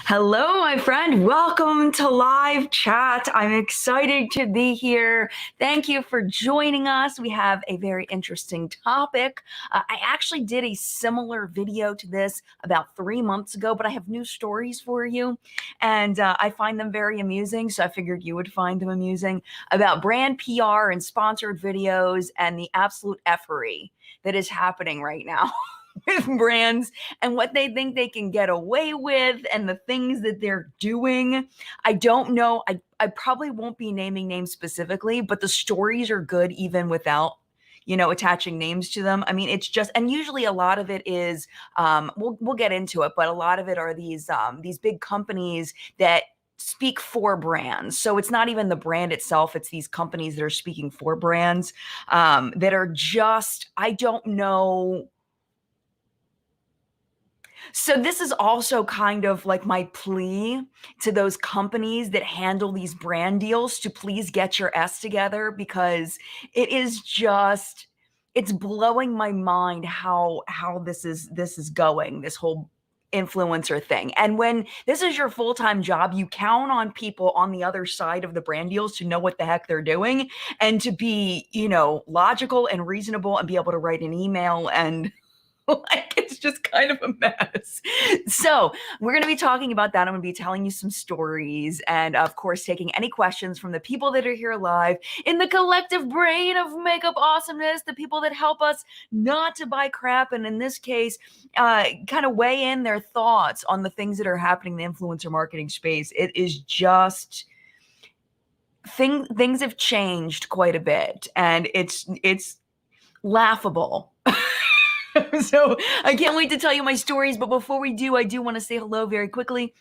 Hello, my friend. Welcome to live chat. I'm excited to be here. Thank you for joining us. We have a very interesting topic. I actually did a similar video to this about 3 months ago, but I have new stories for you, and I find them very amusing, so I figured you would find them amusing, about brand PR and sponsored videos and the absolute effery that is happening right now. With brands and what they think they can get away with and the things that they're doing. I don't know. I probably won't be naming names specifically, but the stories are good even without attaching names to them. I mean, it's just, and usually a lot of it is, we'll get into it, but a lot of it are these big companies that speak for brands. So it's not even the brand itself. It's these companies that are speaking for brands, that are just, I don't know. So this is also kind of like my plea to those companies that handle these brand deals to please get your S together, because it is just, it's blowing my mind how this is going, this whole influencer thing. And when this is your full-time job, you count on people on the other side of the brand deals to know what the heck they're doing and to be, logical and reasonable and be able to write an email and like, it's just kind of a mess. So we're going to be talking about that. I'm going to be telling you some stories and, of course, taking any questions from the people that are here live in the collective brain of makeup awesomeness, the people that help us not to buy crap, and in this case, kind of weigh in their thoughts on the things that are happening in the influencer marketing space. It is just things have changed quite a bit, and it's laughable. So I can't wait to tell you my stories. But before we do, I do want to say hello very quickly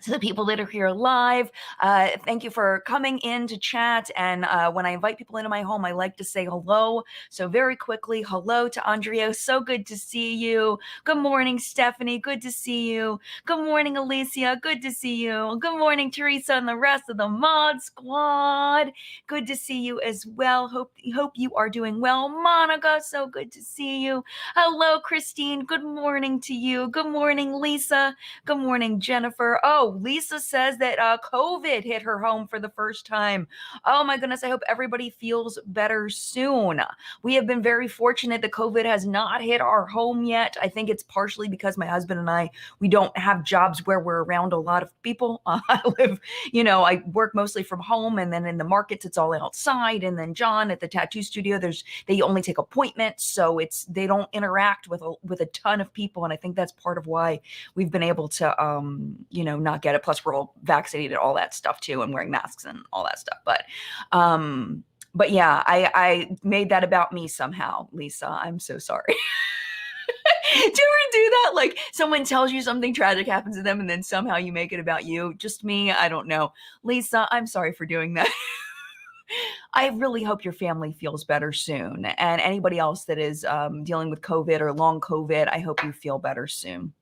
to the people that are here live. Thank you for coming in to chat. And when I invite people into my home, I like to say hello. So very quickly, hello to Andrea. So good to see you. Good morning, Stephanie. Good to see you. Good morning, Alicia. Good to see you. Good morning, Teresa and the rest of the mod squad. Good to see you as well. Hope you are doing well. Monica, so good to see you. Hello, Christine. Good morning to you. Good morning, Lisa. Good morning, Jennifer. Oh, Lisa says that COVID hit her home for the first time. Oh my goodness, I hope everybody feels better soon. We have been very fortunate that COVID has not hit our home yet. I think it's partially because my husband and we don't have jobs where we're around a lot of people. I work mostly from home, and then in the markets, it's all outside. And then John at the tattoo studio, they only take appointments. So they don't interact with a ton of people. And I think that's part of why we've been able to, not get it. Plus we're all vaccinated, all that stuff too, and wearing masks and all that stuff. But yeah, I made that about me somehow, Lisa. I'm so sorry. Do you ever do that? Like someone tells you something tragic happens to them and then somehow you make it about you? Just me? I don't know. Lisa, I'm sorry for doing that. I really hope your family feels better soon. And anybody else that is dealing with COVID or long COVID, I hope you feel better soon.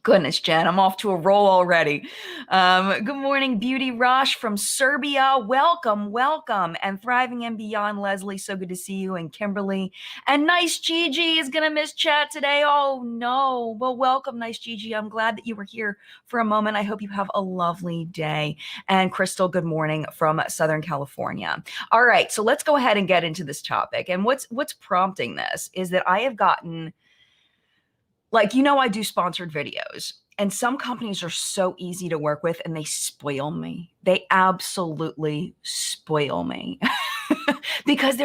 Goodness, Jen, I'm off to a roll already. Good morning, Beauty Rush from Serbia. Welcome. And Thriving and Beyond, Leslie, so good to see you. And Kimberly. And Nice Gigi is going to miss chat today. Oh, no. Well, welcome, Nice Gigi. I'm glad that you were here for a moment. I hope you have a lovely day. And Crystal, good morning from Southern California. All right, so let's go ahead and get into this topic. And what's prompting this is that I have gotten, I do sponsored videos, and some companies are so easy to work with and they spoil me. They absolutely spoil me. Because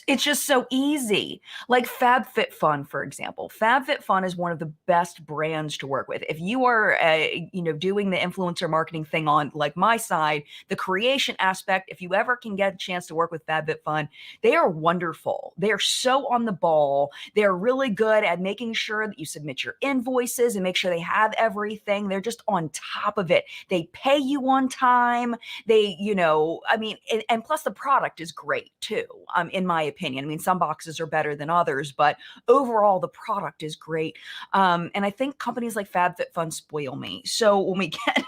it's just so easy. Like FabFitFun, for example. FabFitFun is one of the best brands to work with. If you are, doing the influencer marketing thing on like my side, the creation aspect, if you ever can get a chance to work with FabFitFun, they are wonderful. They are so on the ball. They're really good at making sure that you submit your invoices and make sure they have everything. They're just on top of it. They pay you on time. They, and plus the product is great too, in my opinion. I mean, some boxes are better than others, but overall the product is great. And I think companies like FabFitFun spoil me. So when we get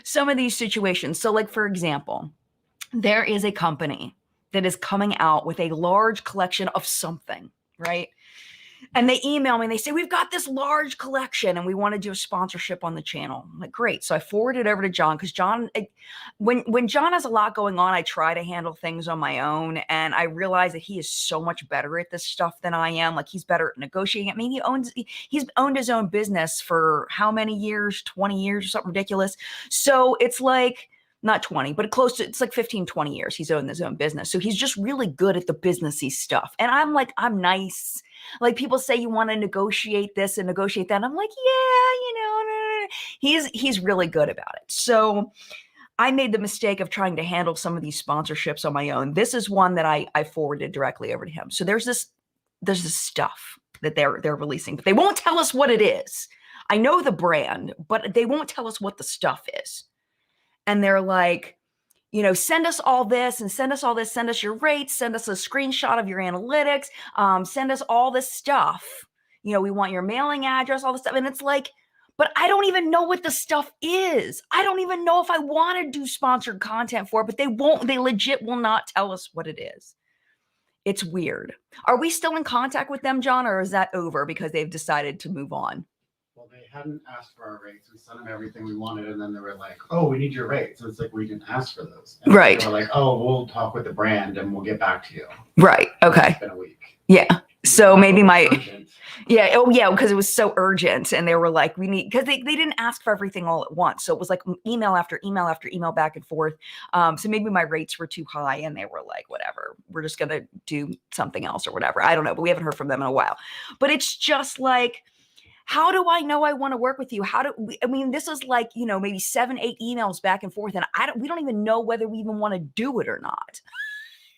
some of these situations, so like, for example, there is a company that is coming out with a large collection of something, right? And they email me and they say, we've got this large collection and we want to do a sponsorship on the channel. I'm like, great. So I forwarded it over to John because John, when John has a lot going on, I try to handle things on my own. And I realize that he is so much better at this stuff than I am. Like he's better at negotiating. I mean, he's owned his own business for how many years, 20 years or something ridiculous. So it's like, not 20, but close to, it's like 15, 20 years. He's owned his own business. So he's just really good at the businessy stuff. And I'm like, I'm nice. Like people say you want to negotiate this and negotiate that. And I'm like, he's really good about it. So I made the mistake of trying to handle some of these sponsorships on my own. This is one that I forwarded directly over to him. So there's this stuff that they're releasing, but they won't tell us what it is. I know the brand, but they won't tell us what the stuff is. And they're like, send us all this and send us all this, send us your rates, send us a screenshot of your analytics, send us all this stuff. We want your mailing address, all this stuff. And it's like, but I don't even know what the stuff is. I don't even know if I want to do sponsored content for it, but they legit will not tell us what it is. It's weird. Are we still in contact with them, John, or is that over because they've decided to move on? Well, they hadn't asked for our rates. We sent them everything we wanted, and then they were like, "Oh, we need your rates." So it's like we didn't ask for those. And right. They were like, "Oh, we'll talk with the brand and we'll get back to you." Right. Okay. It's been a week. Yeah. So maybe yeah. Oh, yeah. Because it was so urgent, and they were like, "We need," because they didn't ask for everything all at once. So it was like email after email after email back and forth. So maybe my rates were too high, and they were like, "Whatever, we're just gonna do something else or whatever." I don't know, but we haven't heard from them in a while. But it's just like, how do I know I want to work with you? This is like, maybe 7, 8 emails back and forth, and we don't even know whether we even want to do it or not.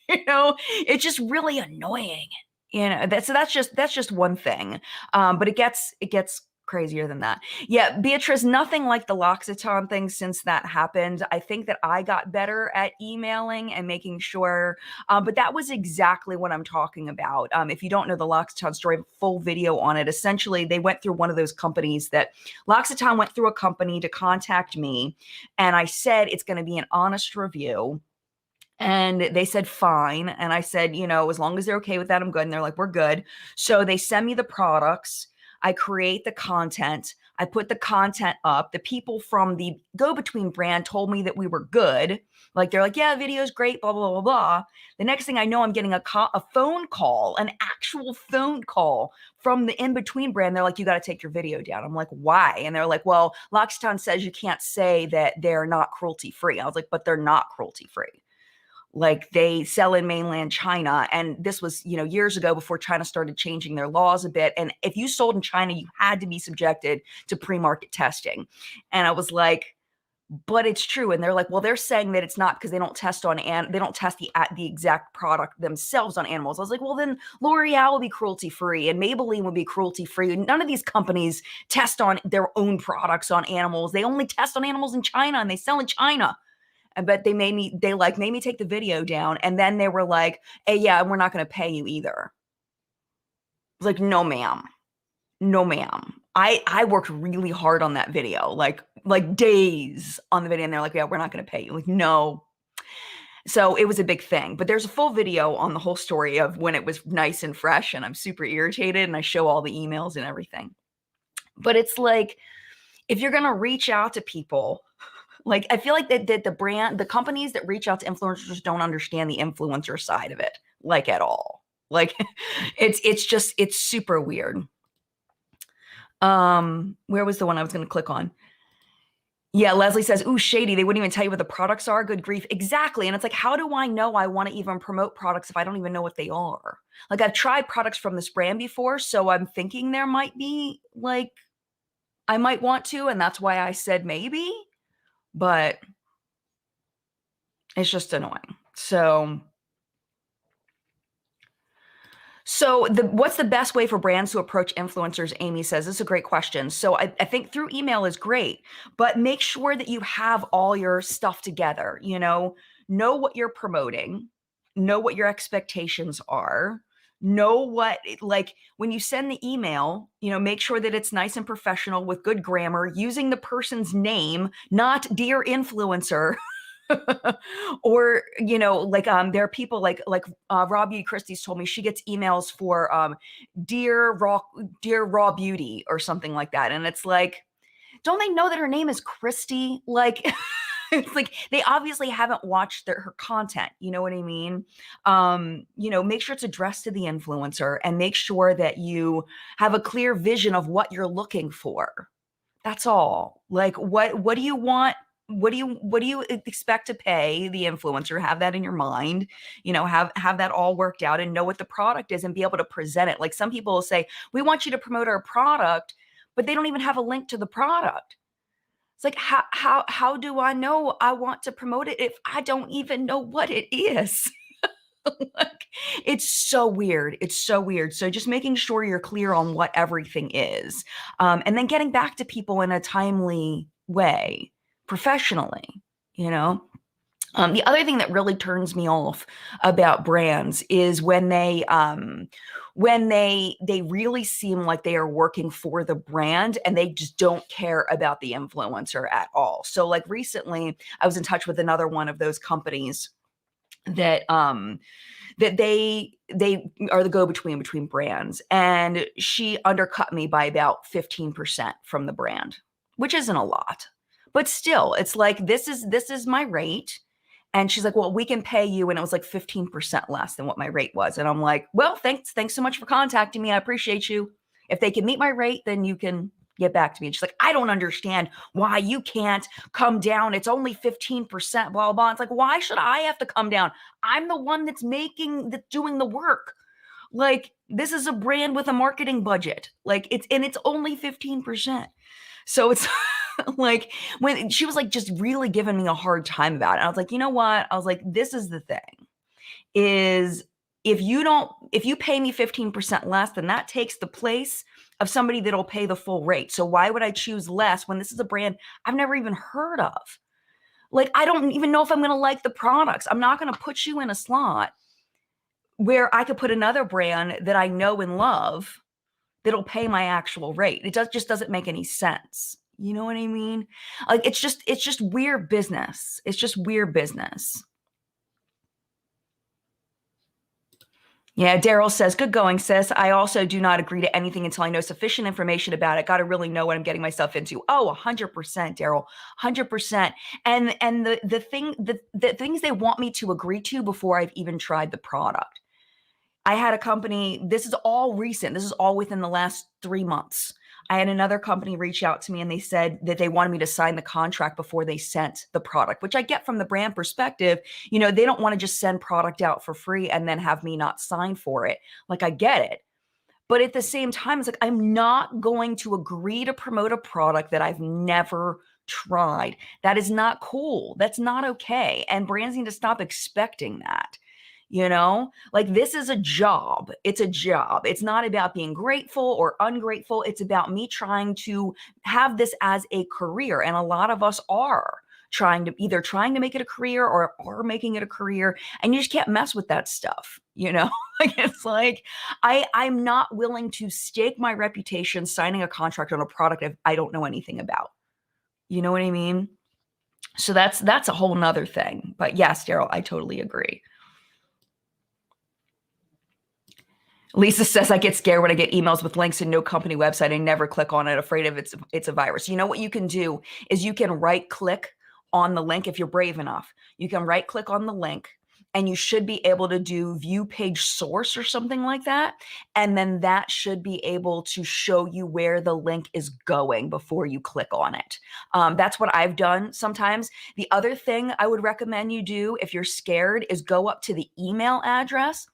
It's just really annoying. That's just one thing. But it gets crazier than that. Yeah, Beatrice, nothing like the L'Occitane thing since that happened. I think that I got better at emailing and making sure, but that was exactly what I'm talking about. If you don't know the L'Occitane story, I have a full video on it. Essentially, they went through one of those companies that L'Occitane went through a company to contact me, and I said it's going to be an honest review. And they said, fine. And I said, as long as they're okay with that, I'm good. And they're like, we're good. So they send me the products. I create the content. I put the content up. The people from the go-between brand told me that we were good. Like, they're like, yeah, the video's great, blah, blah, blah, blah. The next thing I know, I'm getting a phone call, an actual phone call from the in-between brand. They're like, you got to take your video down. I'm like, why? And they're like, well, L'Occitane says you can't say that they're not cruelty-free. I was like, but they're not cruelty-free. Like, they sell in mainland China. And this was, years ago before China started changing their laws a bit. And if you sold in China, you had to be subjected to pre-market testing. And I was like, but it's true. And they're like, well, they're saying that it's not because they don't test they don't test the exact product themselves on animals. I was like, well, then L'Oreal will be cruelty-free and Maybelline will be cruelty-free. None of these companies test on their own products on animals. They only test on animals in China, and they sell in China. But they made me take the video down. And then they were like, hey, yeah, we're not going to pay you either. I was like, no, ma'am. No, ma'am. I worked really hard on that video, like days on the video. And they're like, yeah, we're not going to pay you. Like, no. So it was a big thing. But there's a full video on the whole story of when it was nice and fresh. And I'm super irritated. And I show all the emails and everything. But it's like, if you're going to reach out to people, like, I feel like that the companies that reach out to influencers don't understand the influencer side of it, like, at all. Like, it's super weird. Where was the one I was going to click on? Yeah, Leslie says, ooh, shady. They wouldn't even tell you what the products are. Good grief. Exactly. And it's like, how do I know I want to even promote products if I don't even know what they are? Like, I've tried products from this brand before, so I'm thinking there might be, like, I might want to, and that's why I said maybe. But it's just annoying. So what's the best way for brands to approach influencers? Amy says, this is a great question. So I think through email is great, but make sure that you have all your stuff together. Know what you're promoting, know what your expectations are, know what, like, when you send the email, make sure that it's nice and professional with good grammar, using the person's name, not dear influencer. Or, like, there are people like Robbie Christie's told me she gets emails for dear raw beauty or something like that. And it's like, don't they know that her name is Christy? Like, it's like they obviously haven't watched her content. You know what I mean? Make sure it's addressed to the influencer and make sure that you have a clear vision of what you're looking for. That's all. Like, what do you want? What do you expect to pay the influencer? Have that in your mind, have that all worked out and know what the product is and be able to present it. Like some people will say, we want you to promote our product, but they don't even have a link to the product. It's like, how do I know I want to promote it if I don't even know what it is? Like, it's so weird. It's so weird. So just making sure you're clear on what everything is, and then getting back to people in a timely way, professionally, you know? The other thing that really turns me off about brands is when they really seem like they are working for the brand and they just don't care about the influencer at all. So like recently, I was in touch with another one of those companies that they are the go-between between brands, and she undercut me by about 15% from the brand, which isn't a lot, but still, it's like, this is my rate. And she's like, well, we can pay you. And it was like 15% less than what my rate was. And I'm like, well, thanks so much for contacting me. I appreciate you. If they can meet my rate, then you can get back to me. And she's like, I don't understand why you can't come down. It's only 15%, blah, blah. It's like, why should I have to come down? I'm the one that's doing the work. Like, this is a brand with a marketing budget. Like, it's only 15%. So it's like, when she was like just really giving me a hard time about it, I was like, you know what? I was like, this is the thing, is if you pay me 15% less, then that takes the place of somebody that'll pay the full rate. So why would I choose less when this is a brand I've never even heard of? Like, I don't even know if I'm going to like the products. I'm not going to put you in a slot where I could put another brand that I know and love that'll pay my actual rate. Just doesn't make any sense. You know what I mean? Like, it's just weird business. It's just weird business. Yeah, Daryl says, good going, sis. I also do not agree to anything until I know sufficient information about it. Got to really know what I'm getting myself into. Oh, 100%, Daryl, 100%. And the things they want me to agree to before I've even tried the product. I had a company, this is all recent. This is all within the last 3 months. I had another company reach out to me and they said that they wanted me to sign the contract before they sent the product, which I get from the brand perspective. They don't want to just send product out for free and then have me not sign for it. Like, I get it. But at the same time, it's like, I'm not going to agree to promote a product that I've never tried. That is not cool. That's not okay. And brands need to stop expecting that. Like, this is a job. It's a job. It's not about being grateful or ungrateful. It's about me trying to have this as a career. And a lot of us are either trying to make it a career or making it a career. And you just can't mess with that stuff. Like, it's like, I'm not willing to stake my reputation signing a contract on a product I don't know anything about. You know what I mean? So that's a whole nother thing. But yes, Daryl, I totally agree. Lisa says, I get scared when I get emails with links and no company website. I never click on it, afraid of it's a virus. You know what you can do is you can right click on the link if you're brave enough. You can right click on the link and you should be able to do view page source or something like that. And then that should be able to show you where the link is going before you click on it. That's what I've done sometimes. The other thing I would recommend you do if you're scared is go up to the email address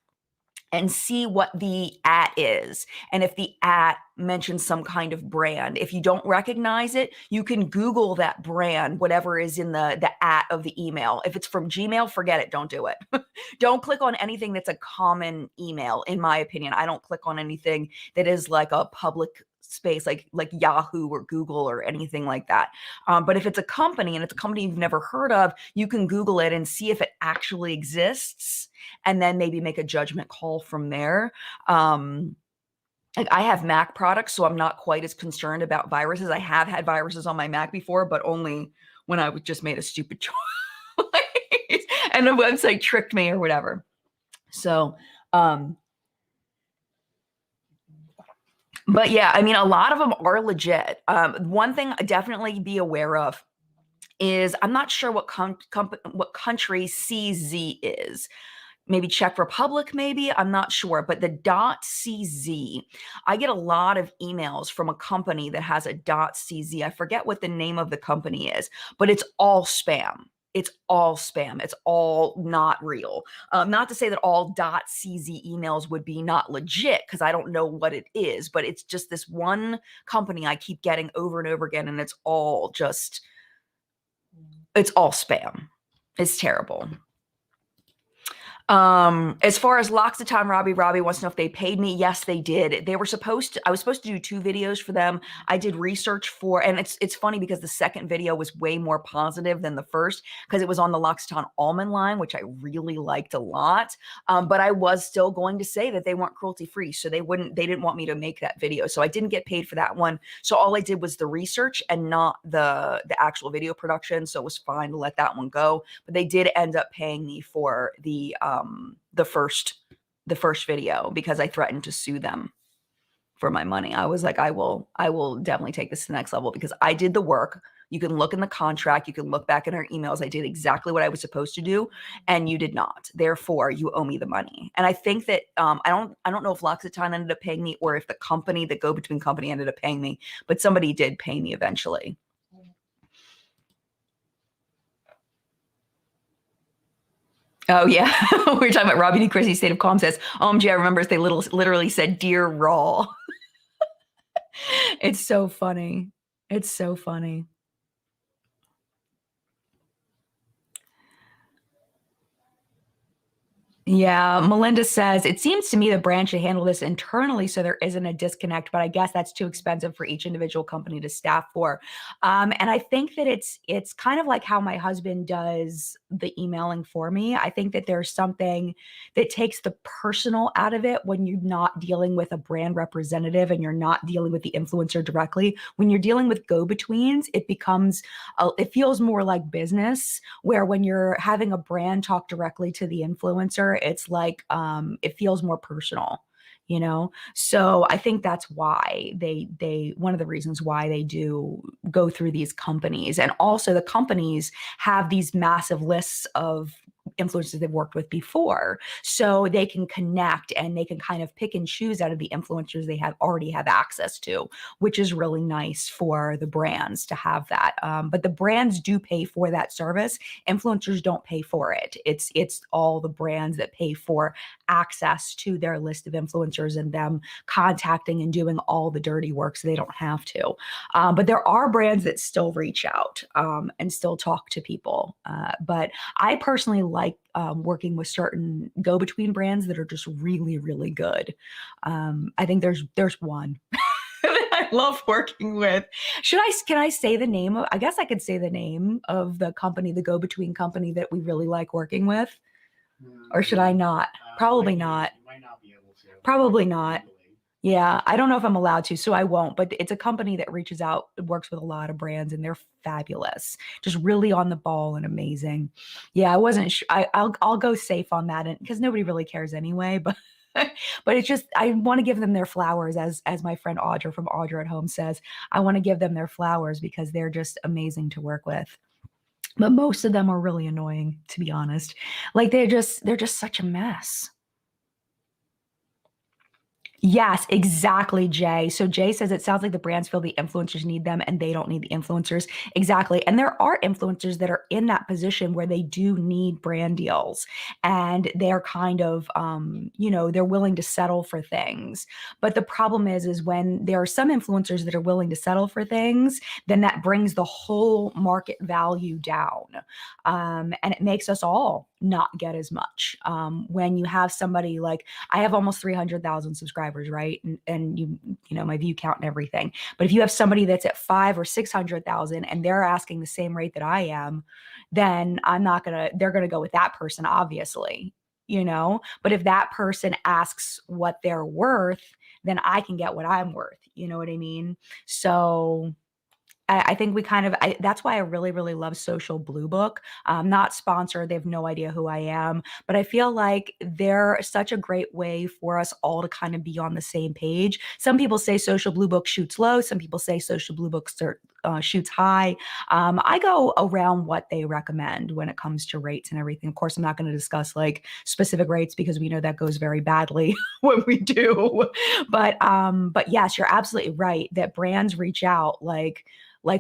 and see what the @ is. And if the @ mentions some kind of brand, if you don't recognize it, you can Google that brand, whatever is in the @ of the email. If it's from Gmail, forget it. Don't do it. Don't click on anything that's a common email, in my opinion. I don't click on anything that is like a public space, like Yahoo or Google or anything like that. But if it's a company and it's a company you've never heard of, you can Google it and see if it actually exists, and then maybe make a judgment call from there. Like, I have Mac products, so I'm not quite as concerned about viruses. I have had viruses on my Mac before, but only when I just made a stupid choice. and the website tricked me or whatever. So, but yeah, I mean, a lot of them are legit. One thing definitely be aware of is I'm not sure what what country CZ is. Maybe Czech Republic, maybe, I'm not sure, but the .cz, I get a lot of emails from a company that has a .cz. I forget what the name of the company is, but it's all spam. It's all spam. It's all not real. Not to say that all .cz emails would be not legit, because I don't know what it is, but it's just this one company I keep getting over and over again, and it's all spam. It's terrible. As far as L'Occitane Robbie wants to know if they paid me. Yes, they did. I was supposed to do 2 videos for them. I did research and it's funny because the second video was way more positive than the first, because it was on the L'Occitane almond line, which I really liked a lot. But I was still going to say that they weren't cruelty free, so they didn't want me to make that video. So I didn't get paid for that one. So all I did was the research and not the actual video production. So it was fine to let that one go. But they did end up paying me for the first video, because I threatened to sue them for my money. I was like, I will definitely take this to the next level, because I did the work. You can look in the contract, you can look back in our emails. I did exactly what I was supposed to do, and you did not. Therefore, you owe me the money. And I think that I don't know if L'Occitane ended up paying me, or if the company, the go-between company, ended up paying me, but somebody did pay me eventually. Oh yeah, we were talking about Robbie D. Chrissy State of Calm says, OMG, I remember they literally said "Dear Raw." It's so funny. It's so funny. Yeah, Melinda says, it seems to me the brand should handle this internally so there isn't a disconnect, but I guess that's too expensive for each individual company to staff for. And I think that it's kind of like how my husband does the emailing for me. I think that there's something that takes the personal out of it when you're not dealing with a brand representative and you're not dealing with the influencer directly. When you're dealing with go-betweens, it feels more like business, where when you're having a brand talk directly to the influencer, it's like it feels more personal, so I think that's why they one of the reasons why they do go through these companies. And also the companies have these massive lists of influencers they've worked with before, so they can connect and they can kind of pick and choose out of the influencers they already have access to, which is really nice for the brands to have that. But the brands do pay for that service. Influencers don't pay for it. It's all the brands that pay for access to their list of influencers and them contacting and doing all the dirty work so they don't have to. But there are brands that still reach out and still talk to people. But I personally like working with certain go-between brands that are just really, really good. I think there's one that I love working with. Can I say the name of, I guess I could say the name of the company, the go-between company that we really like working with, or should I not? Probably not. You might not be able to. Probably not. Yeah, I don't know if I'm allowed to, so I won't. But it's a company that reaches out, works with a lot of brands, and they're fabulous. Just really on the ball and amazing. Yeah, I wasn't sure. I'll go safe on that, and because nobody really cares anyway. But but it's just, I want to give them their flowers, as my friend Audra from Audra at Home says. I want to give them their flowers because they're just amazing to work with. But most of them are really annoying, to be honest. Like they're just such a mess. Yes, exactly, Jay. So Jay says it sounds like the brands feel the influencers need them and they don't need the influencers. Exactly. And there are influencers that are in that position where they do need brand deals, and they're kind of, they're willing to settle for things. But the problem is when there are some influencers that are willing to settle for things, then that brings the whole market value down. And it makes us all not get as much. When you have somebody like, I have almost 300,000 subscribers, right? And you know, my view count and everything. But if you have somebody that's at 500,000 or 600,000 and they're asking the same rate that I am, then they're going to go with that person, obviously, but if that person asks what they're worth, then I can get what I'm worth. You know what I mean? So I think we kind of, that's why I really, really love Social Blue Book. Not sponsored. They have no idea who I am, but I feel like they're such a great way for us all to kind of be on the same page. Some people say Social Blue Book shoots low. Some people say Social Blue Book shoots high. I go around what they recommend when it comes to rates and everything. Of course, I'm not going to discuss like specific rates because we know that goes very badly when we do. But yes, you're absolutely right that brands reach out like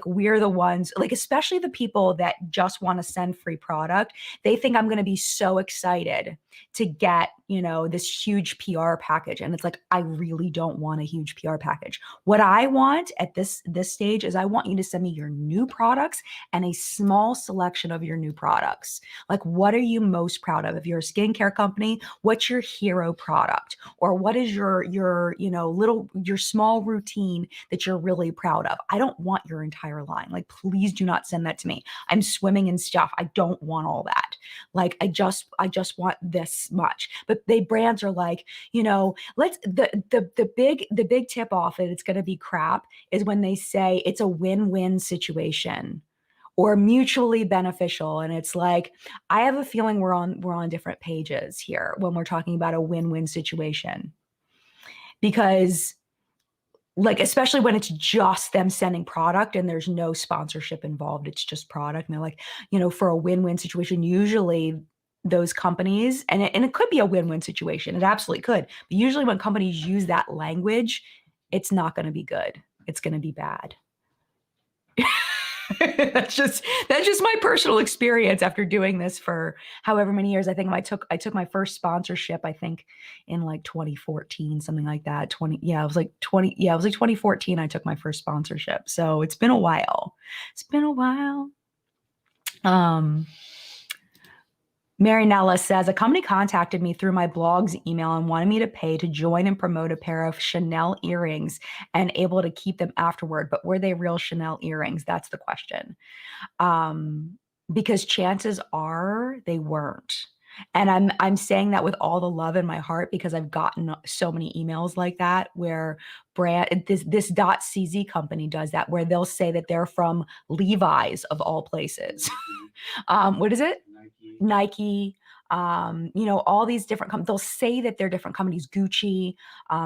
we're the ones, like especially the people that just want to send free product. They think I'm going to be so excited to get, this huge PR package. And it's like, I really don't want a huge PR package. What I want at this stage is I want you to send me your new products and a small selection of your new products. Like, what are you most proud of? If you're a skincare company, what's your hero product? Or what is your small routine that you're really proud of? I don't want your entire line. Like, please do not send that to me. I'm swimming in stuff. I don't want all that. Like, I just want this much. But brands are like, let's the big tip off that it's going to be crap is when they say it's a win-win situation or mutually beneficial. And it's like, I have a feeling we're on different pages here when we're talking about a win-win situation. Because like, especially when it's just them sending product and there's no sponsorship involved, it's just product. And they're like, for a win-win situation, usually those companies, and it could be a win-win situation. It absolutely could. But usually when companies use that language, it's not going to be good. It's going to be bad. That's just my personal experience after doing this for however many years. I think I took my first sponsorship, I think in like 2014, something like that. It was like 2014 I took my first sponsorship. So it's been a while. Marinella says, a company contacted me through my blog's email and wanted me to pay to join and promote a pair of Chanel earrings and able to keep them afterward. But were they real Chanel earrings? That's the question. Because chances are they weren't. And I'm saying that with all the love in my heart because I've gotten so many emails like that where this .cz company does that, where they'll say that they're from Levi's of all places. What is it? Nike, all these different they'll say that they're different companies, Gucci,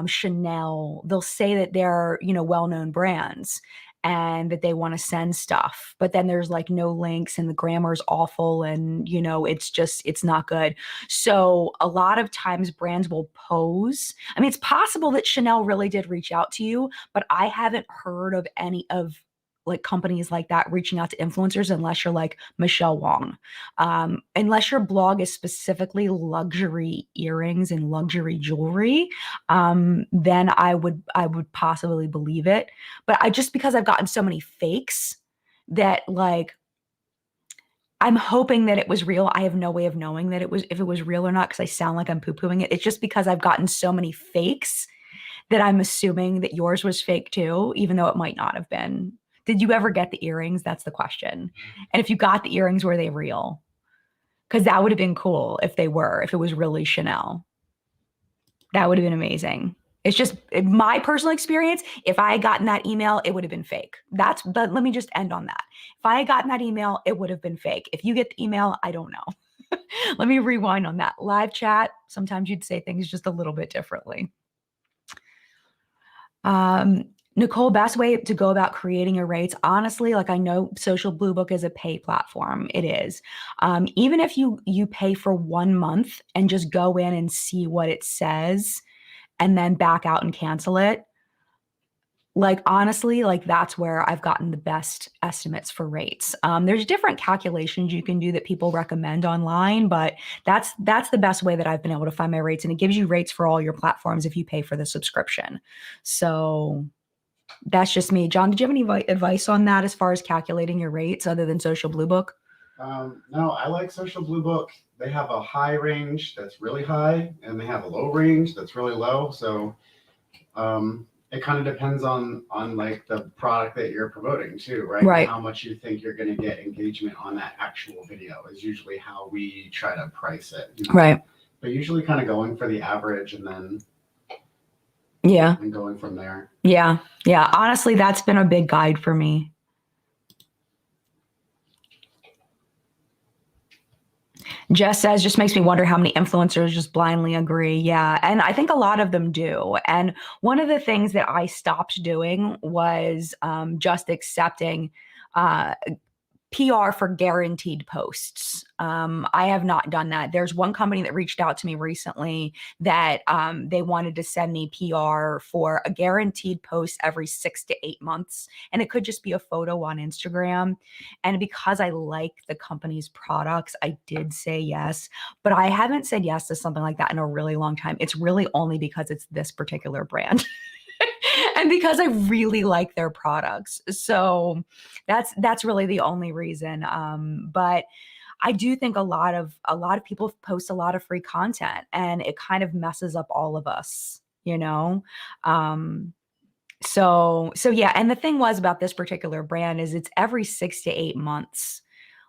Chanel, they'll say that they're, well-known brands and that they want to send stuff, but then there's like no links and the grammar's awful and, it's not good. So a lot of times brands will pose. I mean, it's possible that Chanel really did reach out to you, but I haven't heard of any of like companies like that reaching out to influencers unless you're like Michelle Wong. Unless your blog is specifically luxury earrings and luxury jewelry, then I would possibly believe it. But because I've gotten so many fakes that like I'm hoping that it was real. I have no way of knowing that if it was real or not because I sound like I'm poo-pooing it. It's just because I've gotten so many fakes that I'm assuming that yours was fake too, even though it might not have been. Did you ever get the earrings? That's the question. And if you got the earrings, were they real? Because that would have been cool if it was really Chanel. That would have been amazing. It's just my personal experience. If I had gotten that email, it would have been fake. But let me just end on that. If I had gotten that email, it would have been fake. If you get the email, I don't know. Let me rewind on that. Live chat, sometimes you'd say things just a little bit differently. Nicole, best way to go about creating your rates, honestly, like I know Social Blue Book is a pay platform. It is. Even if you pay for 1 month and just go in and see what it says and then back out and cancel it, like honestly, like that's where I've gotten the best estimates for rates. There's different calculations you can do that people recommend online, but that's the best way that I've been able to find my rates. And it gives you rates for all your platforms if you pay for the subscription. So that's just me. John, did you have any advice on that as far as calculating your rates other than Social Blue Book? No, I like Social Blue Book. They have a high range that's really high, and they have a low range that's really low. So it kind of depends on like the product that you're promoting too, right? Right. How much you think you're going to get engagement on that actual video is usually how we try to price it. Right. But usually kind of going for the average and then and going from there. Yeah. Honestly, that's been a big guide for me. Jess says, just makes me wonder how many influencers just blindly agree. Yeah. And I think a lot of them do. And one of the things that I stopped doing was just accepting uh, PR for guaranteed posts. I have not done that. There's one company that reached out to me recently that they wanted to send me PR for a guaranteed post every 6 to 8 months. And it could just be a photo on Instagram. And because I like the company's products, I did say yes. But I haven't said yes to something like that in a really long time. It's really only because it's this particular brand. And because I really like their products. So that's really the only reason. But I do think a lot of people post a lot of free content, and it kind of messes up all of us, you know. Um, so yeah, and the thing was about this particular brand is it's every 6 to 8 months.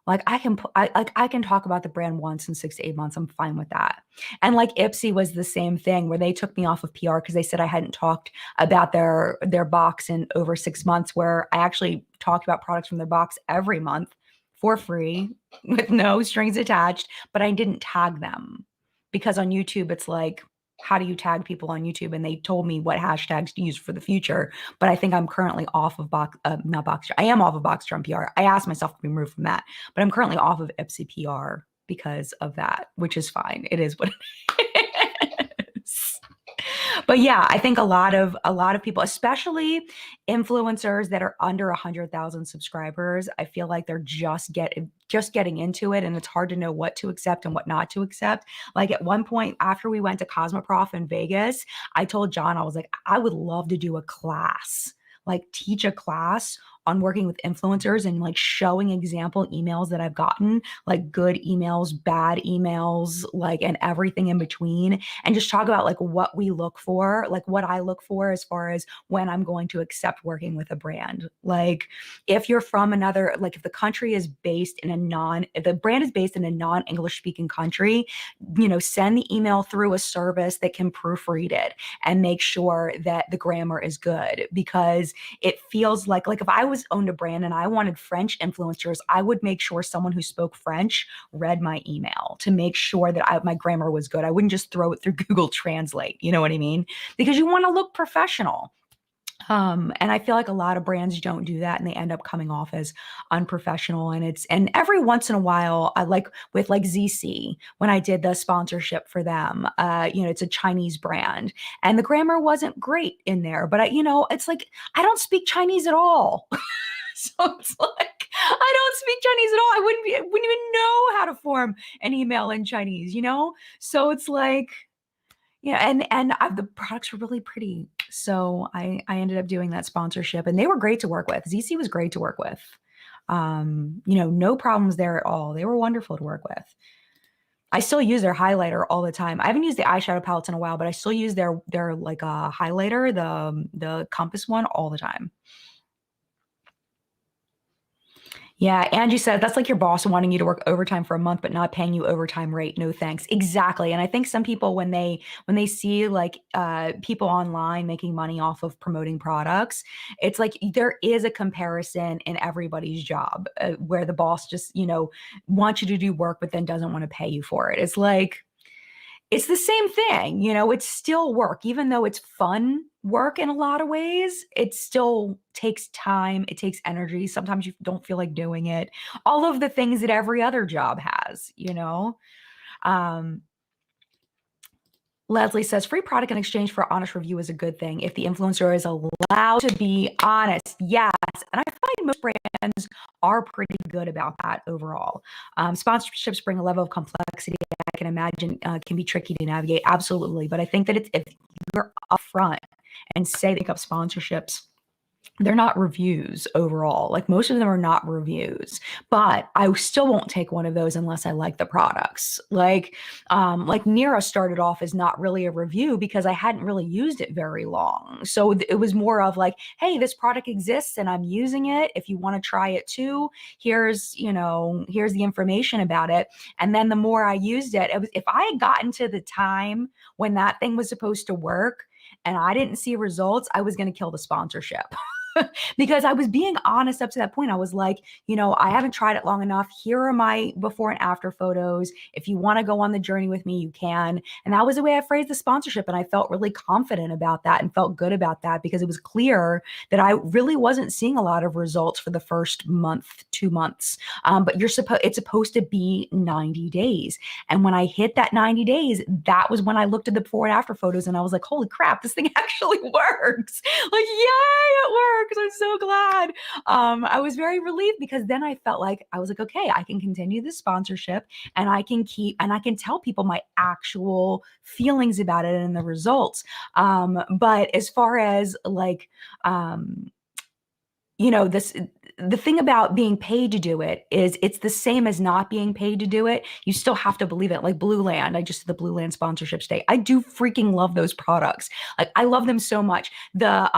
Like I can talk about the brand once in 6 to 8 months. I'm fine with that. And like Ipsy was the same thing where they took me off of PR because they said I hadn't talked about their box in over 6 months, where I actually talked about products from their box every month for free with no strings attached, but I didn't tag them because on YouTube it's like, how do you tag people on YouTube? And they told me what hashtags to use for the future. But I think I'm currently off of not Boxster. I am off of Boxster on PR. I asked myself to be removed from that, but I'm currently off of Ipsy PR because of that, which is fine. It is what it is. But yeah, I think a lot of people, especially influencers that are under 100,000 subscribers, I feel like they're just getting into it, and it's hard to know what to accept and what not to accept. Like at one point after we went to Cosmoprof in Vegas, I told John, I was like, I would love to do a class, like teach a class on working with influencers and like showing example emails that I've gotten, like good emails, bad emails, like, and everything in between, and just talk about like what we look for, like what I look for as far as when I'm going to accept working with a brand. Like if you're from another, like if the country is based in a if the brand is based in a non-English speaking country, send the email through a service that can proofread it and make sure that the grammar is good, because it feels like if I was owned a brand and I wanted French influencers, I would make sure someone who spoke French read my email to make sure that my grammar was good. I wouldn't just throw it through Google Translate. You know what I mean? Because you want to look professional. And I feel like a lot of brands don't do that, and they end up coming off as unprofessional. And every once in a while, I like with like ZC, when I did the sponsorship for them, it's a Chinese brand and the grammar wasn't great in there, but it's like, I don't speak Chinese at all. So it's like, I don't speak Chinese at all. I wouldn't even know how to form an email in Chinese. So it's like, yeah, and the products were really pretty. So I ended up doing that sponsorship, and they were great to work with. ZC was great to work with. No problems there at all. They were wonderful to work with. I still use their highlighter all the time. I haven't used the eyeshadow palettes in a while, but I still use their like highlighter, the compass one, all the time. Yeah, Angie said that's like your boss wanting you to work overtime for a month but not paying you overtime rate. No thanks. Exactly. And I think some people when they see like people online making money off of promoting products, it's like there is a comparison in everybody's job where the boss just, wants you to do work but then doesn't want to pay you for it. It's like it's the same thing, it's still work. Even though it's fun work in a lot of ways, it still takes time, it takes energy. Sometimes you don't feel like doing it. All of the things that every other job has. Um, Leslie says free product in exchange for honest review is a good thing if the influencer is allowed to be honest. Yes. And I find most brands are pretty good about that overall. Sponsorships bring a level of complexity I can imagine can be tricky to navigate. Absolutely. But I think that if you're upfront and say they pick up sponsorships, they're not reviews overall. Like most of them are not reviews, but I still won't take one of those unless I like the products. Like Nira started off as not really a review because I hadn't really used it very long. So it was more of like, hey, this product exists and I'm using it. If you want to try it too, here's the information about it. And then the more I used it, if I had gotten to the time when that thing was supposed to work and I didn't see results, I was going to kill the sponsorship. because I was being honest up to that point. I was like, I haven't tried it long enough. Here are my before and after photos. If you want to go on the journey with me, you can. And that was the way I phrased the sponsorship. And I felt really confident about that and felt good about that because it was clear that I really wasn't seeing a lot of results for the first month, 2 months. But it's supposed to be 90 days. And when I hit that 90 days, that was when I looked at the before and after photos and I was like, holy crap, this thing actually works. Like, yay, it works. I'm so glad. I was very relieved because then I felt like I was like, okay, I can continue this sponsorship and I can tell people my actual feelings about it and the results. But as far as like, the thing about being paid to do it is it's the same as not being paid to do it. You still have to believe it. Like Blue Land, I just did the Blue Land sponsorship today. I do freaking love those products. Like I love them so much. The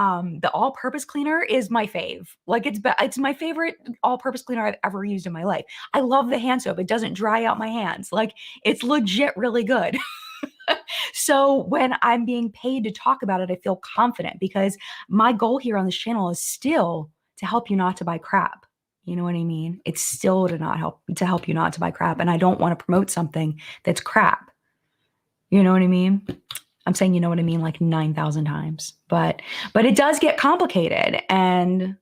all-purpose cleaner is my fave. Like it's my favorite all-purpose cleaner I've ever used in my life. I love the hand soap. It doesn't dry out my hands. Like it's legit really good. So when I'm being paid to talk about it, I feel confident because my goal here on this channel is still to help you not to buy crap. You know what I mean? It's still to help you not to buy crap. And I don't want to promote something that's crap. You know what I mean? I'm saying, you know what I mean, like 9,000 times, but it does get complicated and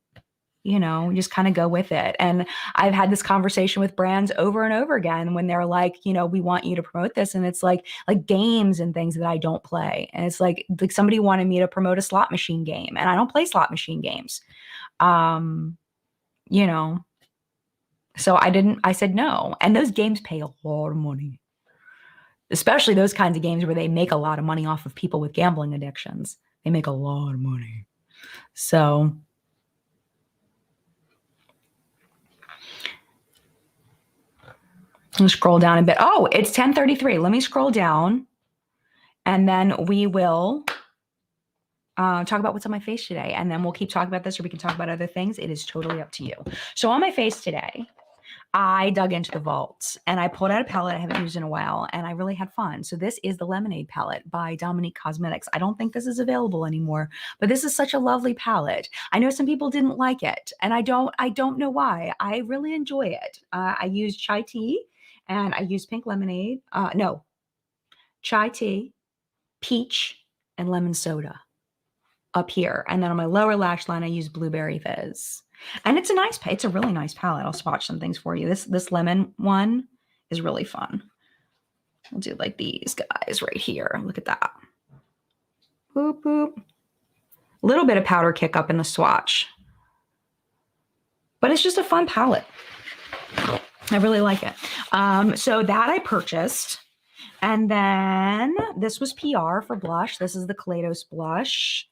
just kind of go with it. And I've had this conversation with brands over and over again when they're like, we want you to promote this. And it's like games and things that I don't play. And it's like somebody wanted me to promote a slot machine game and I don't play slot machine games. So I said no. And those games pay a lot of money, especially those kinds of games where they make a lot of money off of people with gambling addictions. They make a lot of money. So I'll scroll down a bit. Oh, it's 10:33. Let me scroll down and then we will talk about what's on my face today. And then we'll keep talking about this or we can talk about other things. It is totally up to you. So on my face today, I dug into the vaults and I pulled out a palette I haven't used in a while and I really had fun. So this is the Lemonade palette by Dominique Cosmetics. I don't think this is available anymore, but this is such a lovely palette. I know some people didn't like it and I don't know why. I really enjoy it. I used chai tea and I used pink lemonade. Chai tea, peach, and lemon soda up here. And then on my lower lash line, I use Blueberry Fizz. And it's a really nice palette. I'll swatch some things for you. This lemon one is really fun. We'll do like these guys right here. Look at that. Boop, boop. A little bit of powder kick up in the swatch. But it's just a fun palette. I really like it. So that I purchased. And then this was PR for blush. This is the Kaleidos blush.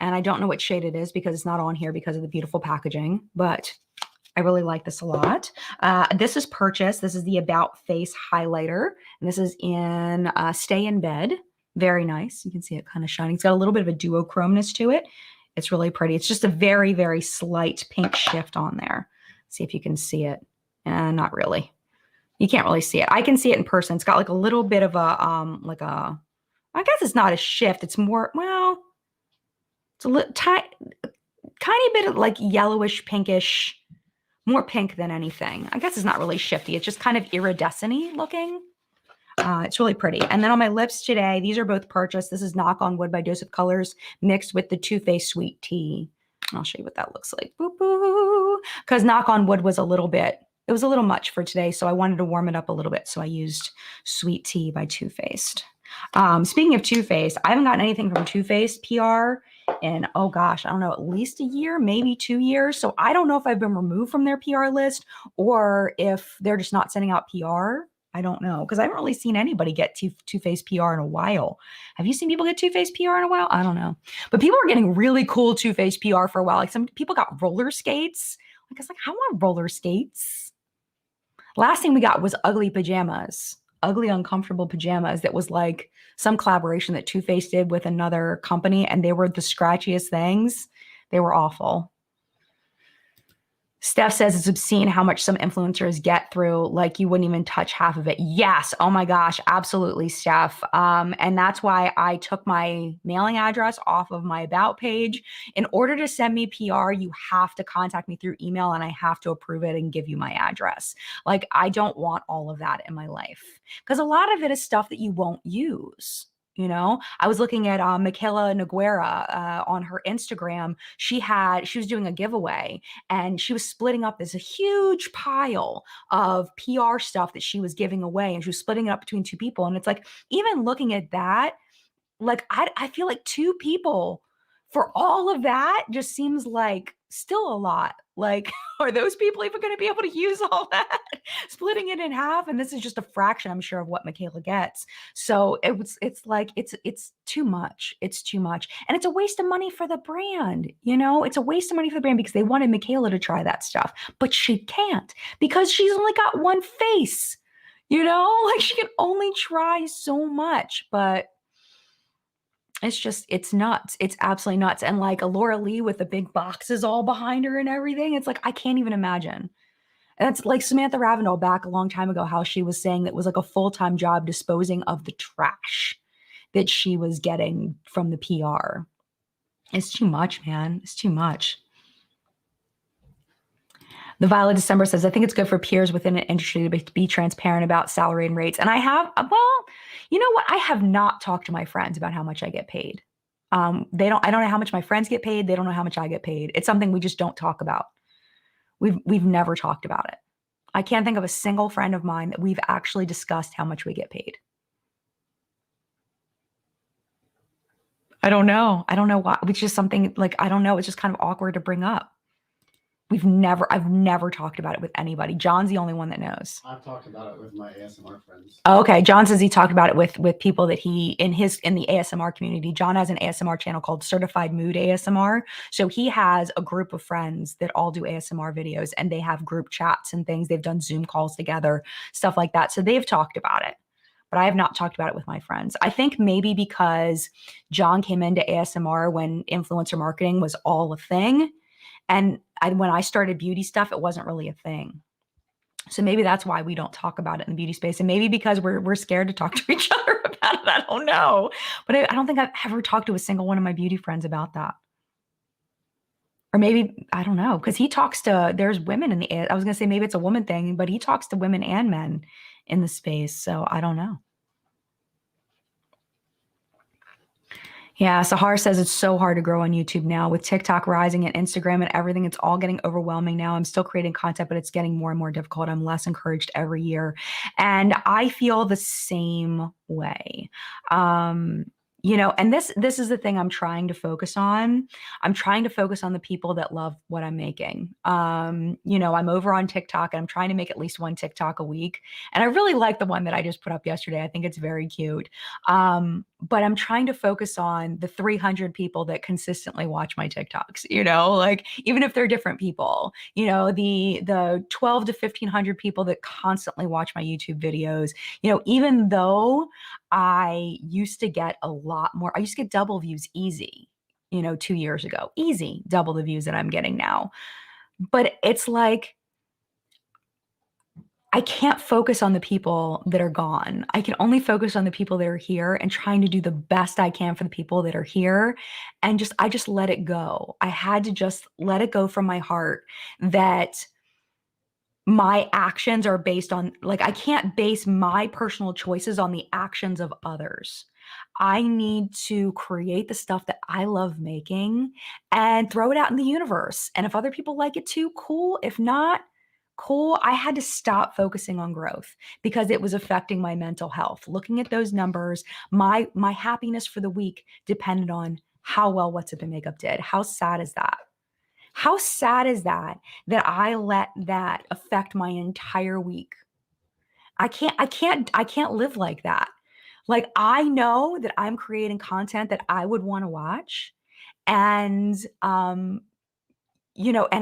And I don't know what shade it is because it's not on here because of the beautiful packaging, but I really like this a lot. This is purchased. This is the About Face highlighter. And this is in Stay in Bed. Very nice. You can see it kind of shining. It's got a little bit of a duochromeness to it. It's really pretty. It's just a very, very slight pink shift on there. See if you can see it. Not really. You can't really see it. I can see it in person. It's got like a little bit of I guess it's not a shift. It's more, well, it's a tiny bit of like yellowish, pinkish, more pink than anything. I guess it's not really shifty. It's just kind of iridescent-y looking. It's really pretty. And then on my lips today, these are both purchased. This is Knock on Wood by Dose of Colors mixed with the Too Faced Sweet Tea. I'll show you what that looks like. Boo boo. Because Knock on Wood was a little much for today, so I wanted to warm it up a little bit. So I used Sweet Tea by Too Faced. Speaking of Too Faced, I haven't gotten anything from Too Faced PR in, oh gosh, I don't know, at least a year, maybe 2 years. So I don't know if I've been removed from their PR list or if they're just not sending out PR. I don't know, because I haven't really seen anybody get Too Faced PR in a while. Have you seen people get Too Faced PR in a while? I don't know. But people are getting really cool Too Faced PR for a while. Like some people got roller skates. Like I was like, I want roller skates. Last thing we got was ugly pajamas. Ugly, uncomfortable pajamas that was like some collaboration that Too Faced did with another company, and they were the scratchiest things. They were awful. Steph says it's obscene how much some influencers get through, like you wouldn't even touch half of it. Yes. Oh my gosh. Absolutely, Steph. And that's why I took my mailing address off of my about page. In order to send me PR, you have to contact me through email and I have to approve it and give you my address. Like, I don't want all of that in my life because a lot of it is stuff that you won't use. I was looking at Michaela Noguera on her Instagram. She was doing a giveaway and she was splitting up this huge pile of PR stuff that she was giving away, and she was splitting it up between two people. And it's like, even looking at that, like I feel like two people for all of that just seems like still a lot. Like, are those people even going to be able to use all that? Splitting it in half, and this is just a fraction, I'm sure, of what Michaela gets. So it's like it's too much. It's too much, and it's a waste of money for the brand. It's a waste of money for the brand because they wanted Michaela to try that stuff, but she can't because she's only got one face. Like she can only try so much, but it's nuts. It's absolutely nuts. And like a Laura Lee with the big boxes all behind her and everything. It's like, I can't even imagine. And it's like Samantha Ravenel back a long time ago, how she was saying that it was like a full-time job disposing of the trash that she was getting from the PR. It's too much, man. It's too much. The Violet December says, I think it's good for peers within an industry to be transparent about salary and rates. And I have, well, you know what? I have not talked to my friends about how much I get paid. I don't know how much my friends get paid. They don't know how much I get paid. It's something we just don't talk about. We've never talked about it. I can't think of a single friend of mine that we've actually discussed how much we get paid. I don't know. I don't know why. It's just something like, I don't know. It's just kind of awkward to bring up. I've never talked about it with anybody. John's the only one that knows. I've talked about it with my ASMR friends. Oh, okay. John says he talked about it with people that he in the ASMR community. John has an ASMR channel called Certified Mood ASMR. So he has a group of friends that all do ASMR videos, and they have group chats and things. They've done Zoom calls together, stuff like that. So they've talked about it. But I have not talked about it with my friends. I think maybe because John came into ASMR when influencer marketing was all a thing. And when I started beauty stuff, it wasn't really a thing. So maybe that's why we don't talk about it in the beauty space. And maybe because we're scared to talk to each other about it. I don't know. But I don't think I've ever talked to a single one of my beauty friends about that. Or maybe, I don't know, because there's women in I was going to say maybe it's a woman thing, but he talks to women and men in the space. So I don't know. Yeah, Sahar says it's so hard to grow on YouTube now with TikTok rising and Instagram and everything. It's all getting overwhelming now. I'm still creating content, but it's getting more and more difficult. I'm less encouraged every year. And I feel the same way. And this is the thing I'm trying to focus on. I'm trying to focus on the people that love what I'm making. I'm over on TikTok and I'm trying to make at least one TikTok a week. And I really like the one that I just put up yesterday. I think it's very cute. But I'm trying to focus on the 300 people that consistently watch my TikToks, like even if they're different people, the 12 to 1500 people that constantly watch my YouTube videos, even though I used to get a lot more, I used to get double views easy, 2 years ago, easy, double the views that I'm getting now. But it's like, I can't focus on the people that are gone. I can only focus on the people that are here and trying to do the best I can for the people that are here. And I just let it go. I had to just let it go from my heart that my actions are based on, like, I can't base my personal choices on the actions of others. I need to create the stuff that I love making and throw it out in the universe. And if other people like it too, cool. If not, cool. I had to stop focusing on growth because it was affecting my mental health. Looking at those numbers, my happiness for the week depended on how well What's Up in Makeup did. How sad is that? How sad is that I let that affect my entire week? I can't live like that. Like, I know that I'm creating content that I would want to watch. And and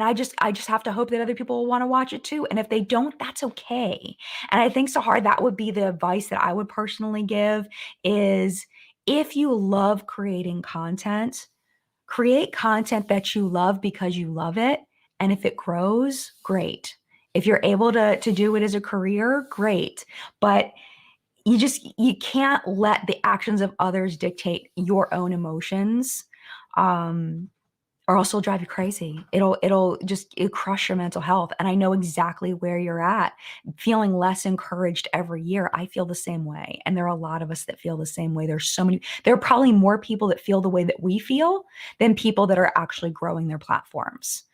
I just have to hope that other people will want to watch it too. And if they don't, that's okay. And I think, Sahar, that would be the advice that I would personally give is, if you love creating content, create content that you love because you love it, And if it grows, great. If you're able to do it as a career, great. But you can't let the actions of others dictate your own emotions. Or else it'll drive you crazy. It'll crush your mental health. And I know exactly where you're at, feeling less encouraged every year. I feel the same way. And there are a lot of us that feel the same way. There are probably more people that feel the way that we feel than people that are actually growing their platforms.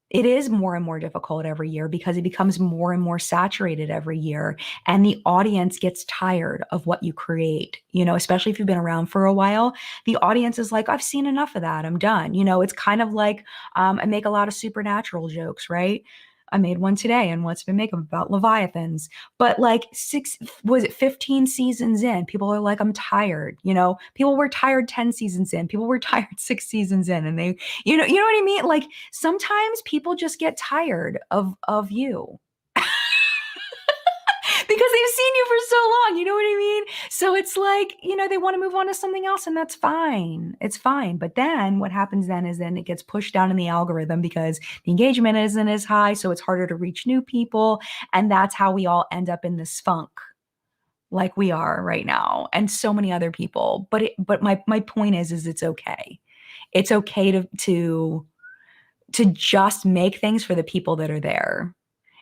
It is more and more difficult every year because it becomes more and more saturated every year. And the audience gets tired of what you create, especially if you've been around for a while. The audience is like, I've seen enough of that. I'm done. It's kind of like I make a lot of supernatural jokes, right? I made one today and what's been making about Leviathans. But like 15 seasons in, people are like, I'm tired. People were tired 10 seasons in, people were tired 6 seasons in, and they, you know what I mean? Like sometimes people just get tired of you. Because they've seen you for so long, you know what I mean? So it's like, they want to move on to something else, and that's fine. It's fine. But then what happens then is it gets pushed down in the algorithm because the engagement isn't as high, so it's harder to reach new people. And that's how we all end up in this funk like we are right now, and so many other people. But my point is it's okay. It's okay to just make things for the people that are there.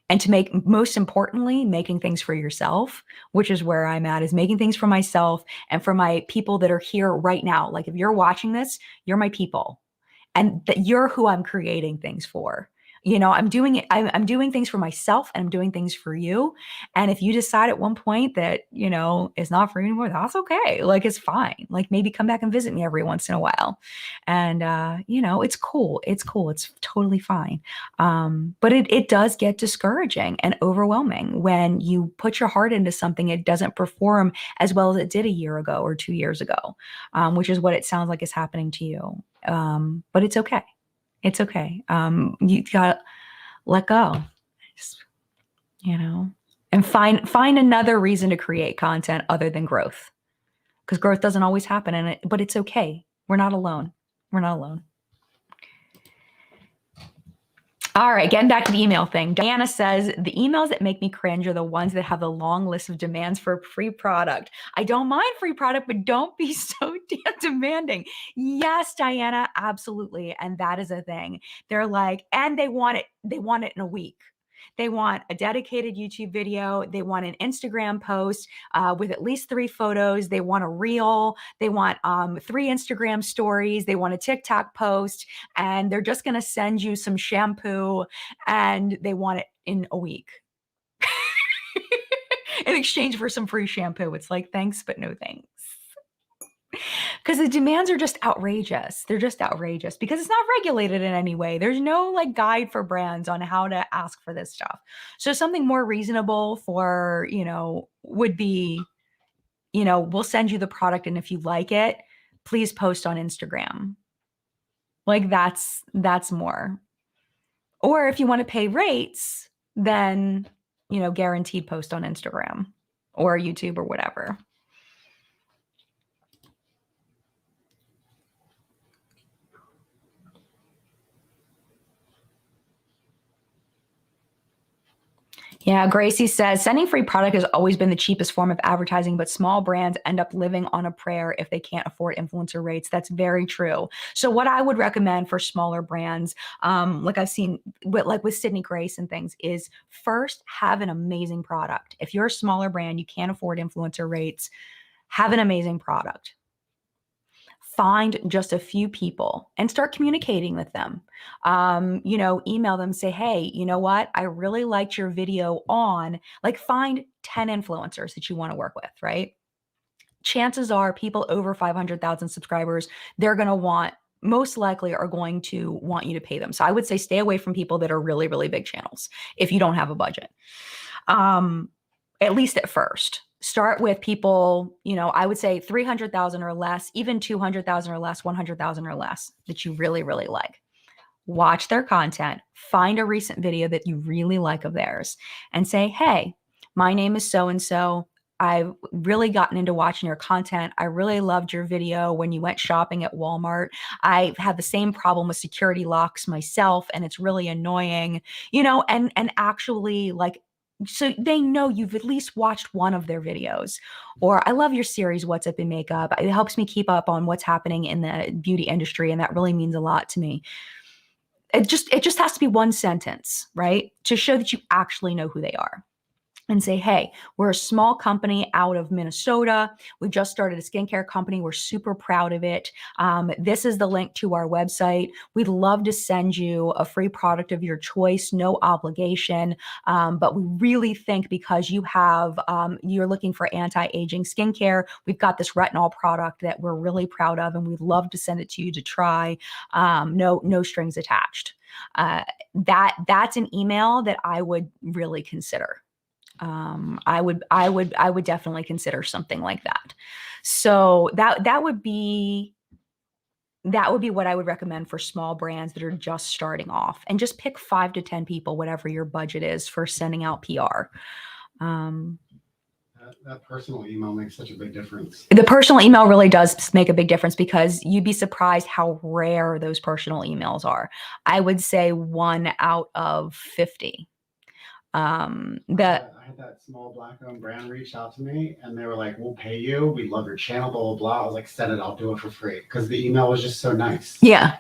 And most importantly, making things for yourself, which is where I'm at, is making things for myself and for my people that are here right now. Like if you're watching this, you're my people, and that you're who I'm creating things for. I'm doing it. I'm doing things for myself, and I'm doing things for you. And if you decide at one point that, it's not for you anymore, that's okay. Like, it's fine. Like maybe come back and visit me every once in a while. And, it's cool. It's cool. It's totally fine. But it does get discouraging and overwhelming when you put your heart into something, it doesn't perform as well as it did a year ago or 2 years ago, which is what it sounds like is happening to you. But it's okay. It's okay. You gotta let go, just, and find another reason to create content other than growth, because growth doesn't always happen, but it's okay. We're not alone. We're not alone. All right, getting back to the email thing. Diana says, the emails that make me cringe are the ones that have the long list of demands for a free product. I don't mind free product, but don't be so damn demanding. Yes, Diana, absolutely. And that is a thing. They're like, and they want it in a week. They want a dedicated YouTube video. They want an Instagram post with at least 3 photos. They want a reel. They want 3 Instagram stories. They want a TikTok post, and they're just going to send you some shampoo, and they want it in a week in exchange for some free shampoo. It's like, thanks, but no thanks. Because the demands are just outrageous. They're just outrageous because it's not regulated in any way. There's no like guide for brands on how to ask for this stuff. So something more reasonable for, would be, we'll send you the product, and if you like it, please post on Instagram. Like that's more. Or if you want to pay rates, then, guaranteed post on Instagram or YouTube or whatever. Yeah, Gracie says, sending free product has always been the cheapest form of advertising, but small brands end up living on a prayer if they can't afford influencer rates. That's very true. So what I would recommend for smaller brands, like I've seen with Sydney Grace and things, is first have an amazing product. If you're a smaller brand, you can't afford influencer rates, have an amazing product. Find just a few people and start communicating with them. Email them, say, hey, you know what? I really liked your video on, like, find 10 influencers that you want to work with, right? Chances are people over 500,000 subscribers, most likely are going to want you to pay them. So I would say stay away from people that are really, really big channels if you don't have a budget. At least at first. Start with people, I would say 300,000 or less, even 200,000 or less, 100,000 or less that you really, really like. Watch their content, find a recent video that you really like of theirs, and say, hey, my name is so-and-so. I've really gotten into watching your content. I really loved your video when you went shopping at Walmart. I had the same problem with security locks myself, and it's really annoying, and actually like, so they know you've at least watched one of their videos. Or I love your series, What's Up in Makeup. It helps me keep up on what's happening in the beauty industry, and that really means a lot to me. It just has to be one sentence, right? To show that you actually know who they are and say, hey, we're a small company out of Minnesota. We just started a skincare company. We're super proud of it. This is the link to our website. We'd love to send you a free product of your choice, no obligation. But we really think because you're looking for anti-aging skincare, we've got this retinol product that we're really proud of, and we'd love to send it to you to try. No strings attached. That's an email that I would really consider. I would definitely consider something like that. So that would be what I would recommend for small brands that are just starting off, and just pick 5 to 10 people, whatever your budget is for sending out PR. That personal email makes such a big difference. The personal email really does make a big difference, because you'd be surprised how rare those personal emails are. I would say 1 out of 50. I had that small Black-owned brand reach out to me, and they were like, "We'll pay you. We love your channel, blah blah blah." I was like, "Send it. I'll do it for free," because the email was just so nice. Yeah.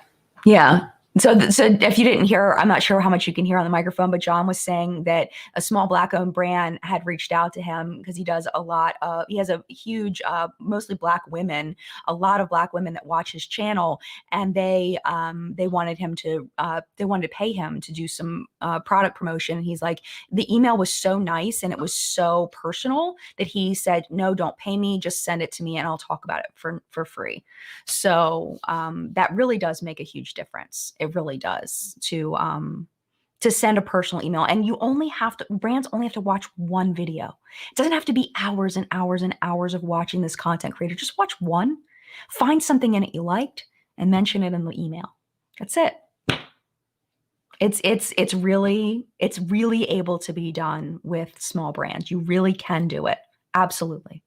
So if you didn't hear, I'm not sure how much you can hear on the microphone, but John was saying that a small Black-owned brand had reached out to him because he has a huge, mostly Black women, a lot of Black women that watch his channel, and they wanted to pay him to do some product promotion. And he's like, the email was so nice and it was so personal that he said, no, don't pay me, just send it to me and I'll talk about it for free. So that really does make a huge difference. It really does, to send a personal email. And brands only have to watch one video. It doesn't have to be hours and hours and hours of watching this content creator. Just watch one, find something in it you liked, and mention it in the email. That's it. It's really able to be done with small brands. You really can do it. Absolutely.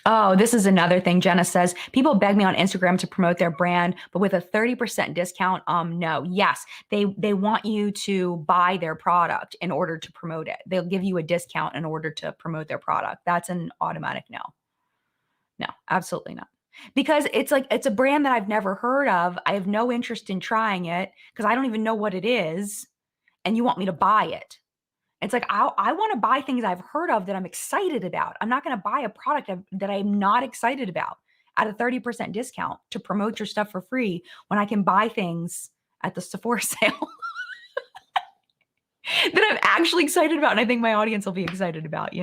Oh, this is another thing. Jenna says, people beg me on Instagram to promote their brand, but with a 30% discount, no. Yes, they want you to buy their product in order to promote it. They'll give you a discount in order to promote their product. That's an automatic no. No, absolutely not. Because it's a brand that I've never heard of. I have no interest in trying it because I don't even know what it is, and you want me to buy it. It's like, I want to buy things I've heard of that I'm excited about. I'm not going to buy a product that I'm not excited about at a 30% discount to promote your stuff for free when I can buy things at the Sephora sale that I'm actually excited about. And I think my audience will be excited about,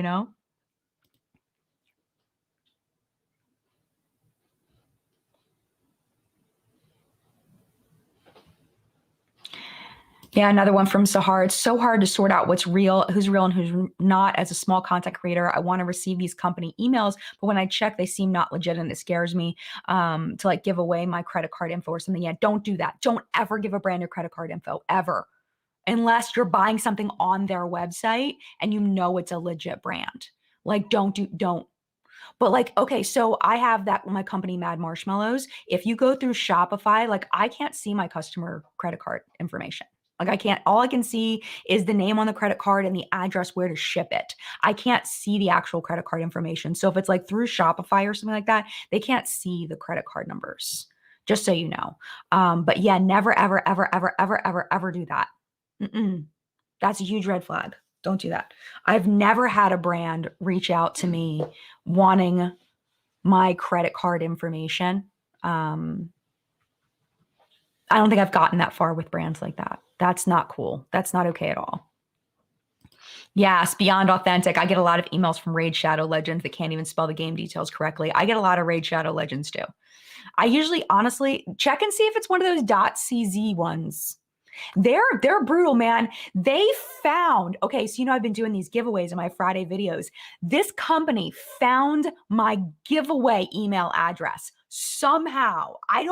Yeah, another one from Sahar. It's so hard to sort out who's real and who's not. As a small content creator, I want to receive these company emails, but when I check, they seem not legit, and it scares me to like give away my credit card info or something. Yeah, don't do that. Don't ever give a brand your credit card info, ever, unless you're buying something on their website and you know it's a legit brand. Like, don't. But like, okay, so I have my company, Mad Marshmallows. If you go through Shopify, like, I can't see my customer credit card information. Like, I can't, all I can see is the name on the credit card and the address where to ship it. I can't see the actual credit card information. So if it's like through Shopify or something like that, they can't see the credit card numbers, just so you know. But yeah, never, ever, ever, ever, ever, ever, ever do that. That's a huge red flag. Don't do that. I've never had a brand reach out to me wanting my credit card information. I don't think I've gotten that far with brands like that. That's not cool. That's not okay at all. Yes, beyond authentic. I get a lot of emails from Raid Shadow Legends that can't even spell the game details correctly. I get a lot of Raid Shadow Legends too. I usually, honestly, check and see if it's one of those .cz ones. They're brutal, man. They found, okay, so I've been doing these giveaways in my Friday videos. This company found my giveaway email address somehow. I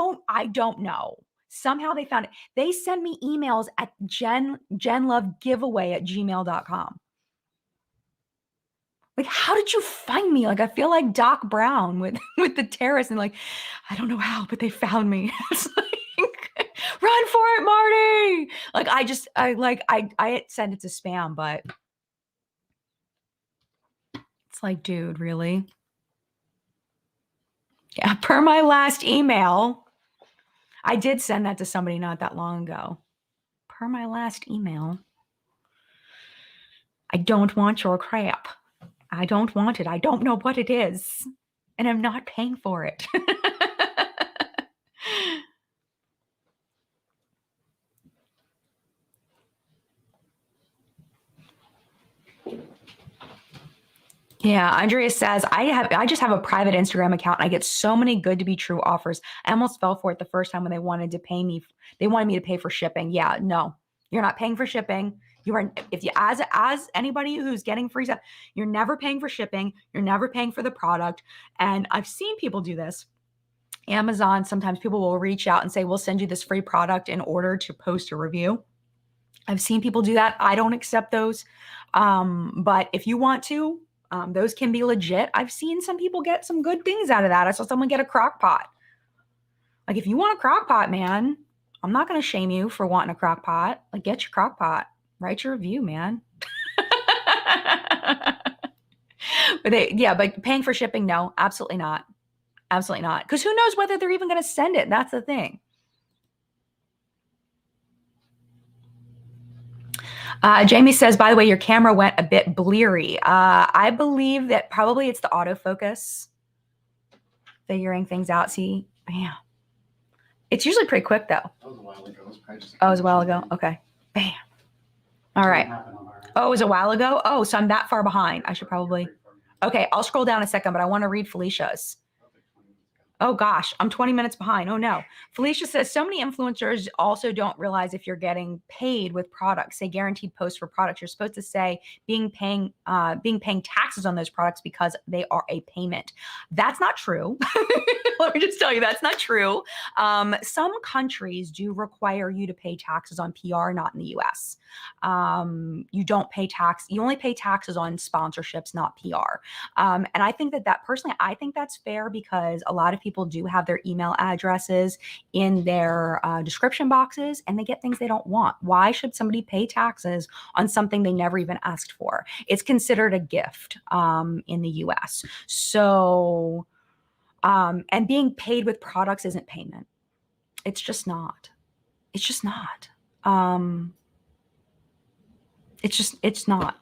don't know. Somehow they found it. They send me emails at genlovegiveaway@gmail.com. Like, how did you find me? Like, I feel like Doc Brown with the terrorists, and like, I don't know how, but they found me. It's like, run for it, Marty. Like, I sent it to spam, but it's like, dude, really? Yeah, per my last email, I did send that to somebody not that long ago. Per my last email, I don't want your crap. I don't want it. I don't know what it is. And I'm not paying for it. Yeah, Andrea says, I just have a private Instagram account and I get so many good to be true offers. I almost fell for it the first time when they wanted me to pay for shipping. Yeah, no. You're not paying for shipping. You are, if you, as anybody who's getting free stuff, you're never paying for shipping. You're never paying for the product. And I've seen people do this. Amazon, sometimes people will reach out and say, we'll send you this free product in order to post a review. I've seen people do that. I don't accept those. But if you want to, those can be legit. I've seen some people get some good things out of that. I saw someone get a crock pot. Like, if you want a crock pot, man, I'm not going to shame you for wanting a crock pot. Like, get your crock pot. Write your review, man. But paying for shipping, no, absolutely not. Absolutely not. Because who knows whether they're even going to send it. That's the thing. Jamie says, by the way, your camera went a bit bleary. I believe that probably it's the autofocus figuring things out. See, bam. It's usually pretty quick, though. That was a while ago. It was a while ago? Okay. Bam. All right. Oh, it was a while ago? Oh, so I'm that far behind. I should probably. Okay, I'll scroll down a second, but I want to read Felicia's. Oh gosh, I'm 20 minutes behind. Oh no. Felicia says, so many influencers also don't realize if you're getting paid with products. Say guaranteed posts for products. You're supposed to say paying taxes on those products because they are a payment. That's not true. Let me just tell you, that's not true. Some countries do require you to pay taxes on PR, not in the US. You don't pay tax. You only pay taxes on sponsorships, not PR. And I think that personally, I think that's fair because a lot of people do have their email addresses in their description boxes and they get things they don't want. Why should somebody pay taxes on something they never even asked for? It's considered a gift in the US. So, and being paid with products isn't payment. It's just not. It's just not. It's not.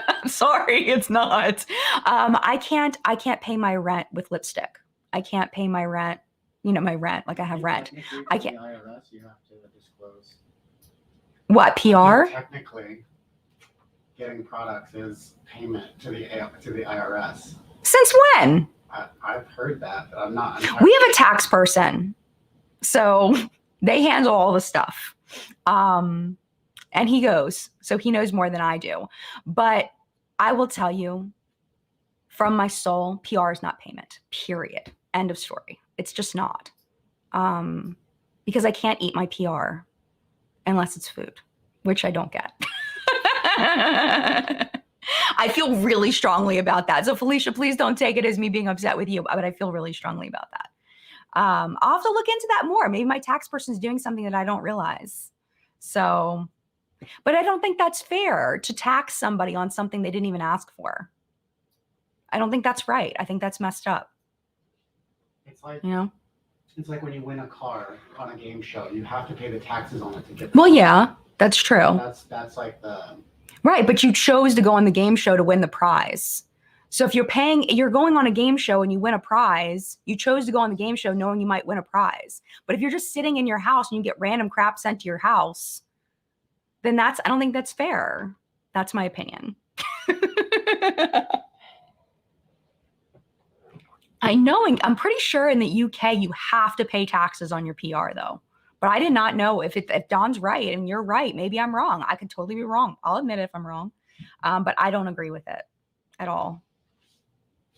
I'm sorry, it's not. I can't pay my rent with lipstick. I can't pay my rent, my rent, like I have rent. I can't. IRS, you have to disclose. What, PR? Technically, getting products is payment to the IRS. Since when? I've heard that, but I'm not. We have a tax person, so they handle all the stuff. And he goes, so he knows more than I do. But I will tell you, from my soul, PR is not payment, period. End of story. It's just not. Because I can't eat my PR unless it's food, which I don't get. I feel really strongly about that. So Felicia, please don't take it as me being upset with you, but I feel really strongly about that. I'll have to look into that more. Maybe my tax person is doing something that I don't realize. So, but I don't think that's fair to tax somebody on something they didn't even ask for. I don't think that's right. I think that's messed up. It's like, it's like when you win a car on a game show, you have to pay the taxes on it to get. Well, yeah, that's true. That's like the. Right, but you chose to go on the game show to win the prize. So if you're going on a game show and you win a prize, you chose to go on the game show knowing you might win a prize. But if you're just sitting in your house and you get random crap sent to your house, then I don't think that's fair. That's my opinion. I'm pretty sure in the UK you have to pay taxes on your PR though. But I did not know if Don's right and you're right. Maybe I'm wrong. I could totally be wrong. I'll admit it if I'm wrong. But I don't agree with it at all.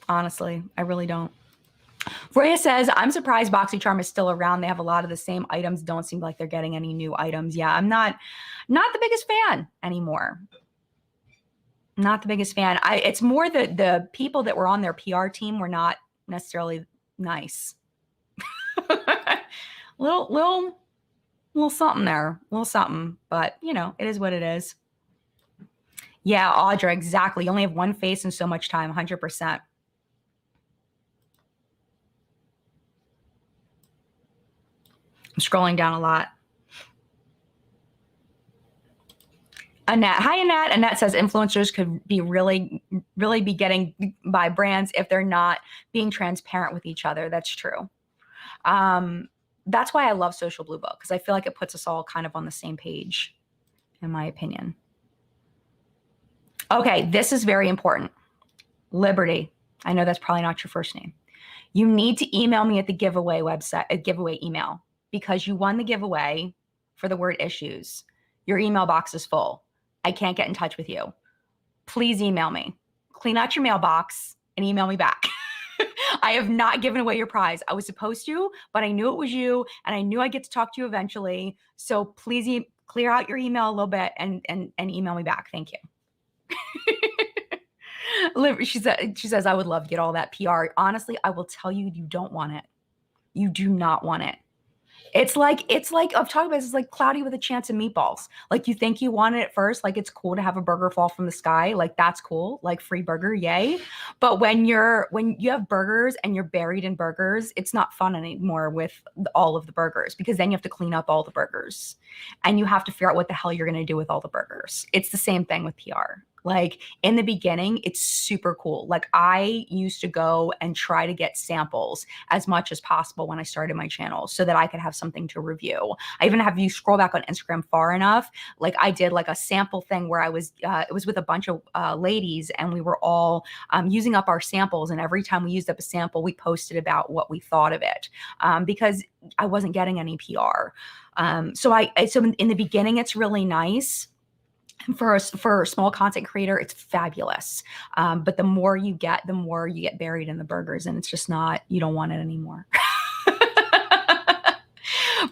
Honestly, I really don't. Roya says, I'm surprised BoxyCharm is still around. They have a lot of the same items. Don't seem like they're getting any new items. Yeah, I'm not the biggest fan anymore. Not the biggest fan. It's more the people that were on their PR team were not necessarily nice. little something there, little something, but you know, it is what it is. Yeah, Audra, exactly. You only have one face and so much time, 100%. I'm scrolling down a lot. Annette. Hi, Annette. Annette says influencers could be really be getting by brands if they're not being transparent with each other. That's true. That's why I love Social Blue Book, because I feel like it puts us all kind of on the same page, in my opinion. Okay, this is very important. Liberty. I know that's probably not your first name. You need to email me at the giveaway website, a giveaway email, because you won the giveaway for the word issues. Your email box is full. I can't get in touch with you. Please email me. Clean out your mailbox and email me back. I have not given away your prize. I was supposed to, but I knew it was you, and I knew I'd get to talk to you eventually. So please clear out your email a little bit and email me back. Thank you. She says, I would love to get all that PR. Honestly, I will tell you, you don't want it. You do not want it. It's like I've talked about this, it's like Cloudy with a Chance of Meatballs. Like, you think you want it at first, like it's cool to have a burger fall from the sky, like that's cool, like free burger, yay. But when you have burgers and you're buried in burgers, it's not fun anymore with all of the burgers, because then you have to clean up all the burgers and you have to figure out what the hell you're going to do with all the burgers. It's the same thing with PR. Like, in the beginning, it's super cool. Like, I used to go and try to get samples as much as possible when I started my channel so that I could have something to review. I even have, you scroll back on Instagram far enough, like I did like a sample thing where I was, it was with a bunch of ladies, and we were all using up our samples. And every time we used up a sample, we posted about what we thought of it, because I wasn't getting any PR. So in the beginning, it's really nice. For a small content creator, it's fabulous. But the more you get buried in the burgers, and it's just not, you don't want it anymore.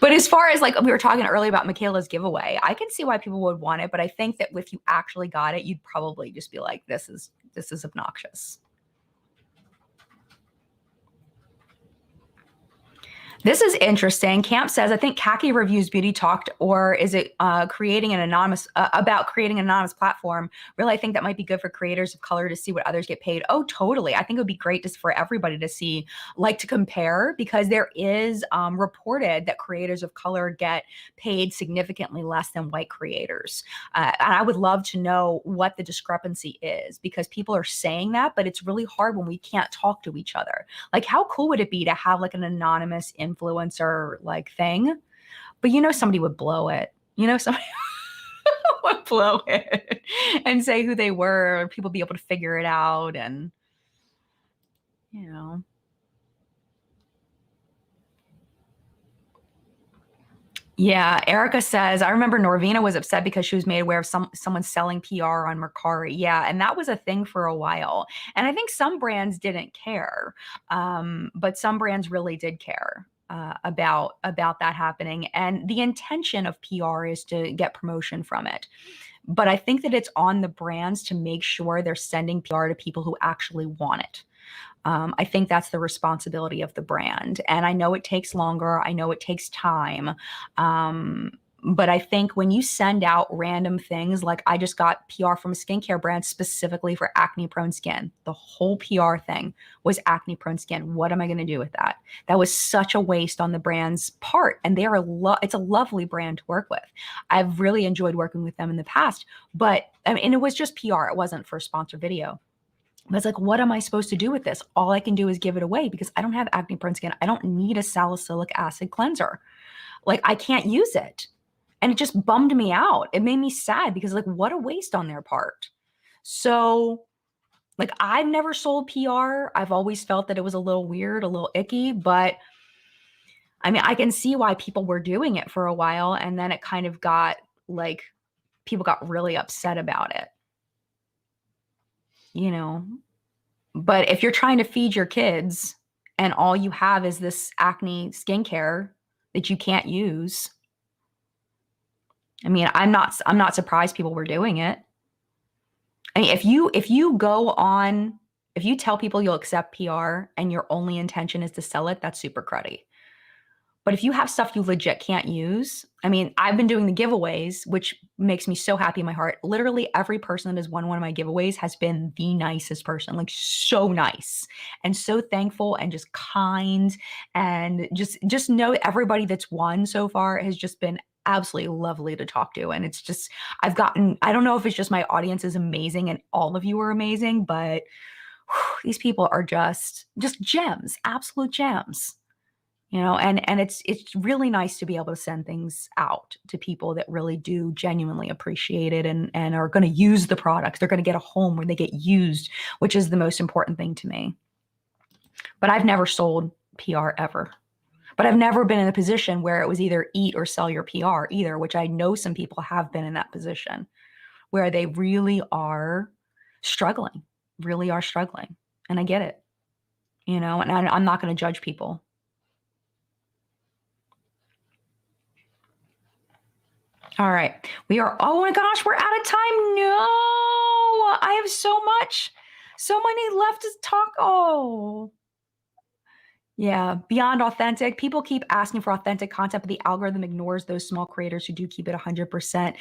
But as far as, like, we were talking earlier about Michaela's giveaway, I can see why people would want it. But I think that if you actually got it, you'd probably just be like, this is obnoxious. This is interesting. Camp says, I think Khaki reviews Beauty Talked, or is it creating an anonymous platform? Really, I think that might be good for creators of color to see what others get paid. Oh, totally. I think it would be great just for everybody to see, like, to compare, because there is reported that creators of color get paid significantly less than white creators. And I would love to know what the discrepancy is, because people are saying that, but it's really hard when we can't talk to each other. Like, how cool would it be to have like an anonymous influencer like thing? But you know, somebody would blow it. You know, somebody would blow it and say who they were, or people be able to figure it out, and you know. Yeah, Erica says, I remember Norvina was upset because she was made aware of someone selling PR on Mercari. Yeah, and that was a thing for a while. And I think some brands didn't care, but some brands really did care about that happening. And the intention of PR is to get promotion from it. But I think that it's on the brands to make sure they're sending PR to people who actually want it. I think that's the responsibility of the brand. And I know it takes longer. I know it takes time. But I think when you send out random things, like I just got PR from a skincare brand specifically for acne prone skin. The whole PR thing was acne prone skin. What am I going to do with that? That was such a waste on the brand's part. And it's a lovely brand to work with. I've really enjoyed working with them in the past, but I mean, and it was just PR. It wasn't for a sponsored video. But it's like, what am I supposed to do with this? All I can do is give it away, because I don't have acne prone skin. I don't need a salicylic acid cleanser. Like, I can't use it. And it just bummed me out. It made me sad, because like, what a waste on their part. So like, I've never sold PR. I've always felt that it was a little weird, a little icky, but I mean, I can see why people were doing it for a while. And then it kind of got like, people got really upset about it. You know, but if you're trying to feed your kids and all you have is this acne skincare that you can't use, I mean, I'm not surprised people were doing it. I mean, if you tell people you'll accept PR and your only intention is to sell it, that's super cruddy. But if you have stuff you legit can't use, I mean, I've been doing the giveaways, which makes me so happy in my heart. Literally every person that has won one of my giveaways has been the nicest person, like so nice and so thankful and just kind, and just know everybody that's won so far has just been absolutely lovely to talk to. And it's just, I don't know if it's just my audience is amazing and all of you are amazing, but these people are just gems, absolute gems. And it's really nice to be able to send things out to people that really do genuinely appreciate it and are going to use the product. They're going to get a home where they get used, which is the most important thing to me. But I've never sold PR ever. But I've never been in a position where it was either eat or sell your PR either, which I know some people have been in that position where they really are struggling, really are struggling. And I get it, and I'm not going to judge people. All right. Oh my gosh, we're out of time. No, I have so many left to talk. Oh, yeah. Beyond authentic. People keep asking for authentic content, but the algorithm ignores those small creators who do keep it 100%.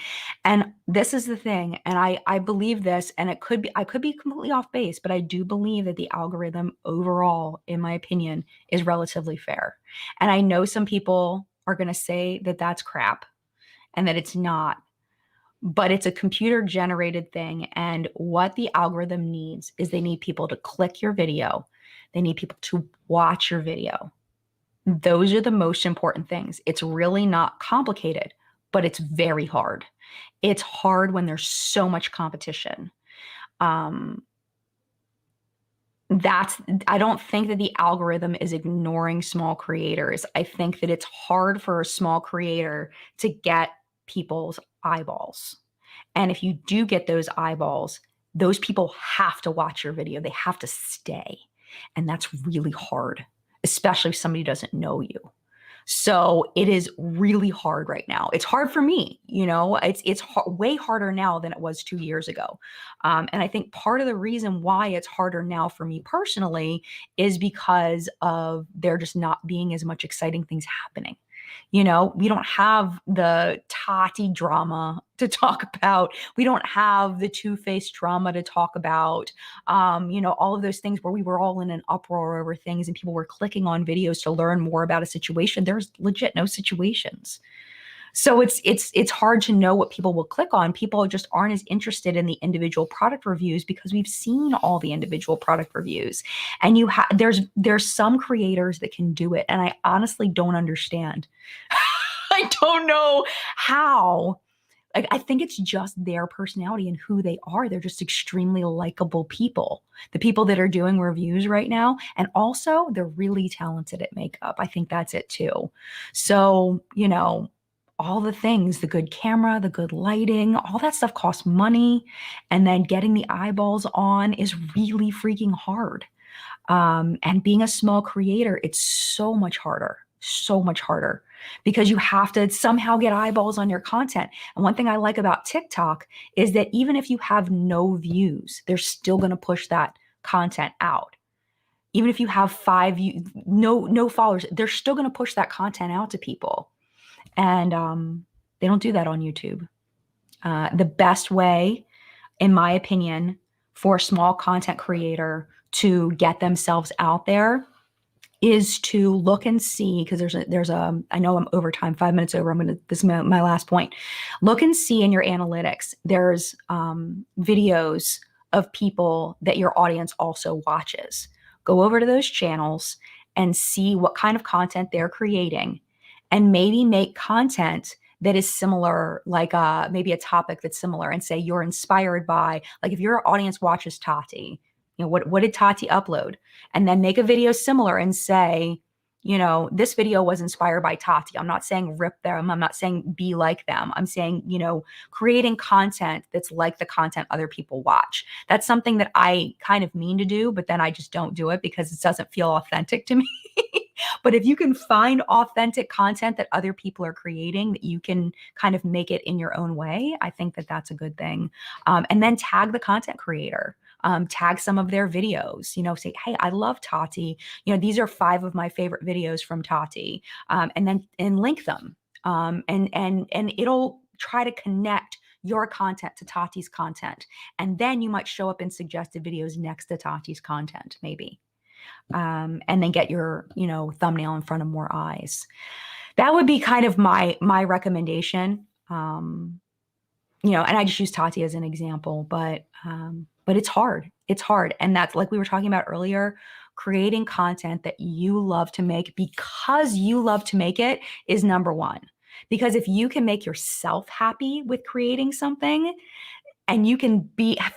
And this is the thing. And I believe this, and I could be completely off base, but I do believe that the algorithm overall, in my opinion, is relatively fair. And I know some people are going to say that that's crap and that it's not, but it's a computer generated thing. And what the algorithm needs is they need people to click your video. They need people to watch your video. Those are the most important things. It's really not complicated, but it's very hard. It's hard when there's so much competition. I don't think that the algorithm is ignoring small creators. I think that it's hard for a small creator to get people's eyeballs. And if you do get those eyeballs, those people have to watch your video. They have to stay. And that's really hard, especially if somebody doesn't know you. So it is really hard right now. It's hard for me, it's way harder now than it was 2 years ago. And I think part of the reason why it's harder now for me personally is because of there just not being as much exciting things happening. We don't have the Tati drama to talk about. We don't have the Two-Face drama to talk about. All of those things where we were all in an uproar over things and people were clicking on videos to learn more about a situation. There's legit no situations. So it's hard to know what people will click on. People just aren't as interested in the individual product reviews because we've seen all the individual product reviews. And there's some creators that can do it, and I honestly don't understand. I don't know how. Like, I think it's just their personality and who they are. They're just extremely likable people. The people that are doing reviews right now, and also they're really talented at makeup. I think that's it too. So, all the things, the good camera, the good lighting, all that stuff costs money. And then getting the eyeballs on is really freaking hard. And being a small creator, it's so much harder because you have to somehow get eyeballs on your content. And one thing I like about TikTok is that even if you have no views, they're still going to push that content out. Even if you have 5 views, no followers, they're still going to push that content out to people. And they don't do that on YouTube. The best way, in my opinion, for a small content creator to get themselves out there is to look and see, because I know I'm over time, 5 minutes over. This is my last point. Look and see in your analytics. There's videos of people that your audience also watches. Go over to those channels and see what kind of content they're creating, and maybe make content that is similar, like maybe a topic that's similar, and say you're inspired by, like if your audience watches Tati, what did Tati upload? And then make a video similar and say, this video was inspired by Tati. I'm not saying rip them. I'm not saying be like them. I'm saying, creating content that's like the content other people watch. That's something that I kind of mean to do, but then I just don't do it because it doesn't feel authentic to me. But if you can find authentic content that other people are creating, that you can kind of make it in your own way, I think that that's a good thing. And then tag the content creator. Tag some of their videos, say, hey, I love Tati. These are 5 of my favorite videos from Tati. And link them. And it'll try to connect your content to Tati's content. And then you might show up in suggested videos next to Tati's content, maybe. And then get your, thumbnail in front of more eyes. That would be kind of my recommendation. And I just use Tati as an example, but it's hard. It's hard. And that's, like we were talking about earlier, creating content that you love to make because you love to make it is number one. Because if you can make yourself happy with creating something, and you can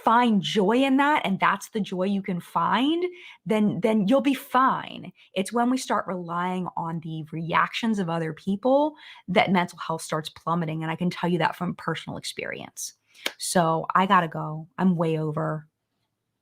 find joy in that, and that's the joy you can find, then you'll be fine. It's when we start relying on the reactions of other people that mental health starts plummeting. And I can tell you that from personal experience. So I gotta go. I'm way over.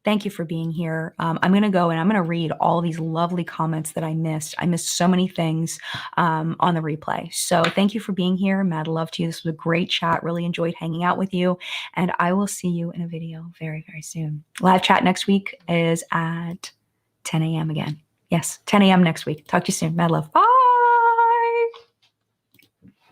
Thank you for being here. I'm going to go and I'm going to read all these lovely comments that I missed. I missed so many things on the replay. So thank you for being here. Mad love to you. This was a great chat. Really enjoyed hanging out with you. And I will see you in a video very, very soon. Live chat next week is at 10 a.m. again. Yes, 10 a.m. next week. Talk to you soon. Mad love. Bye.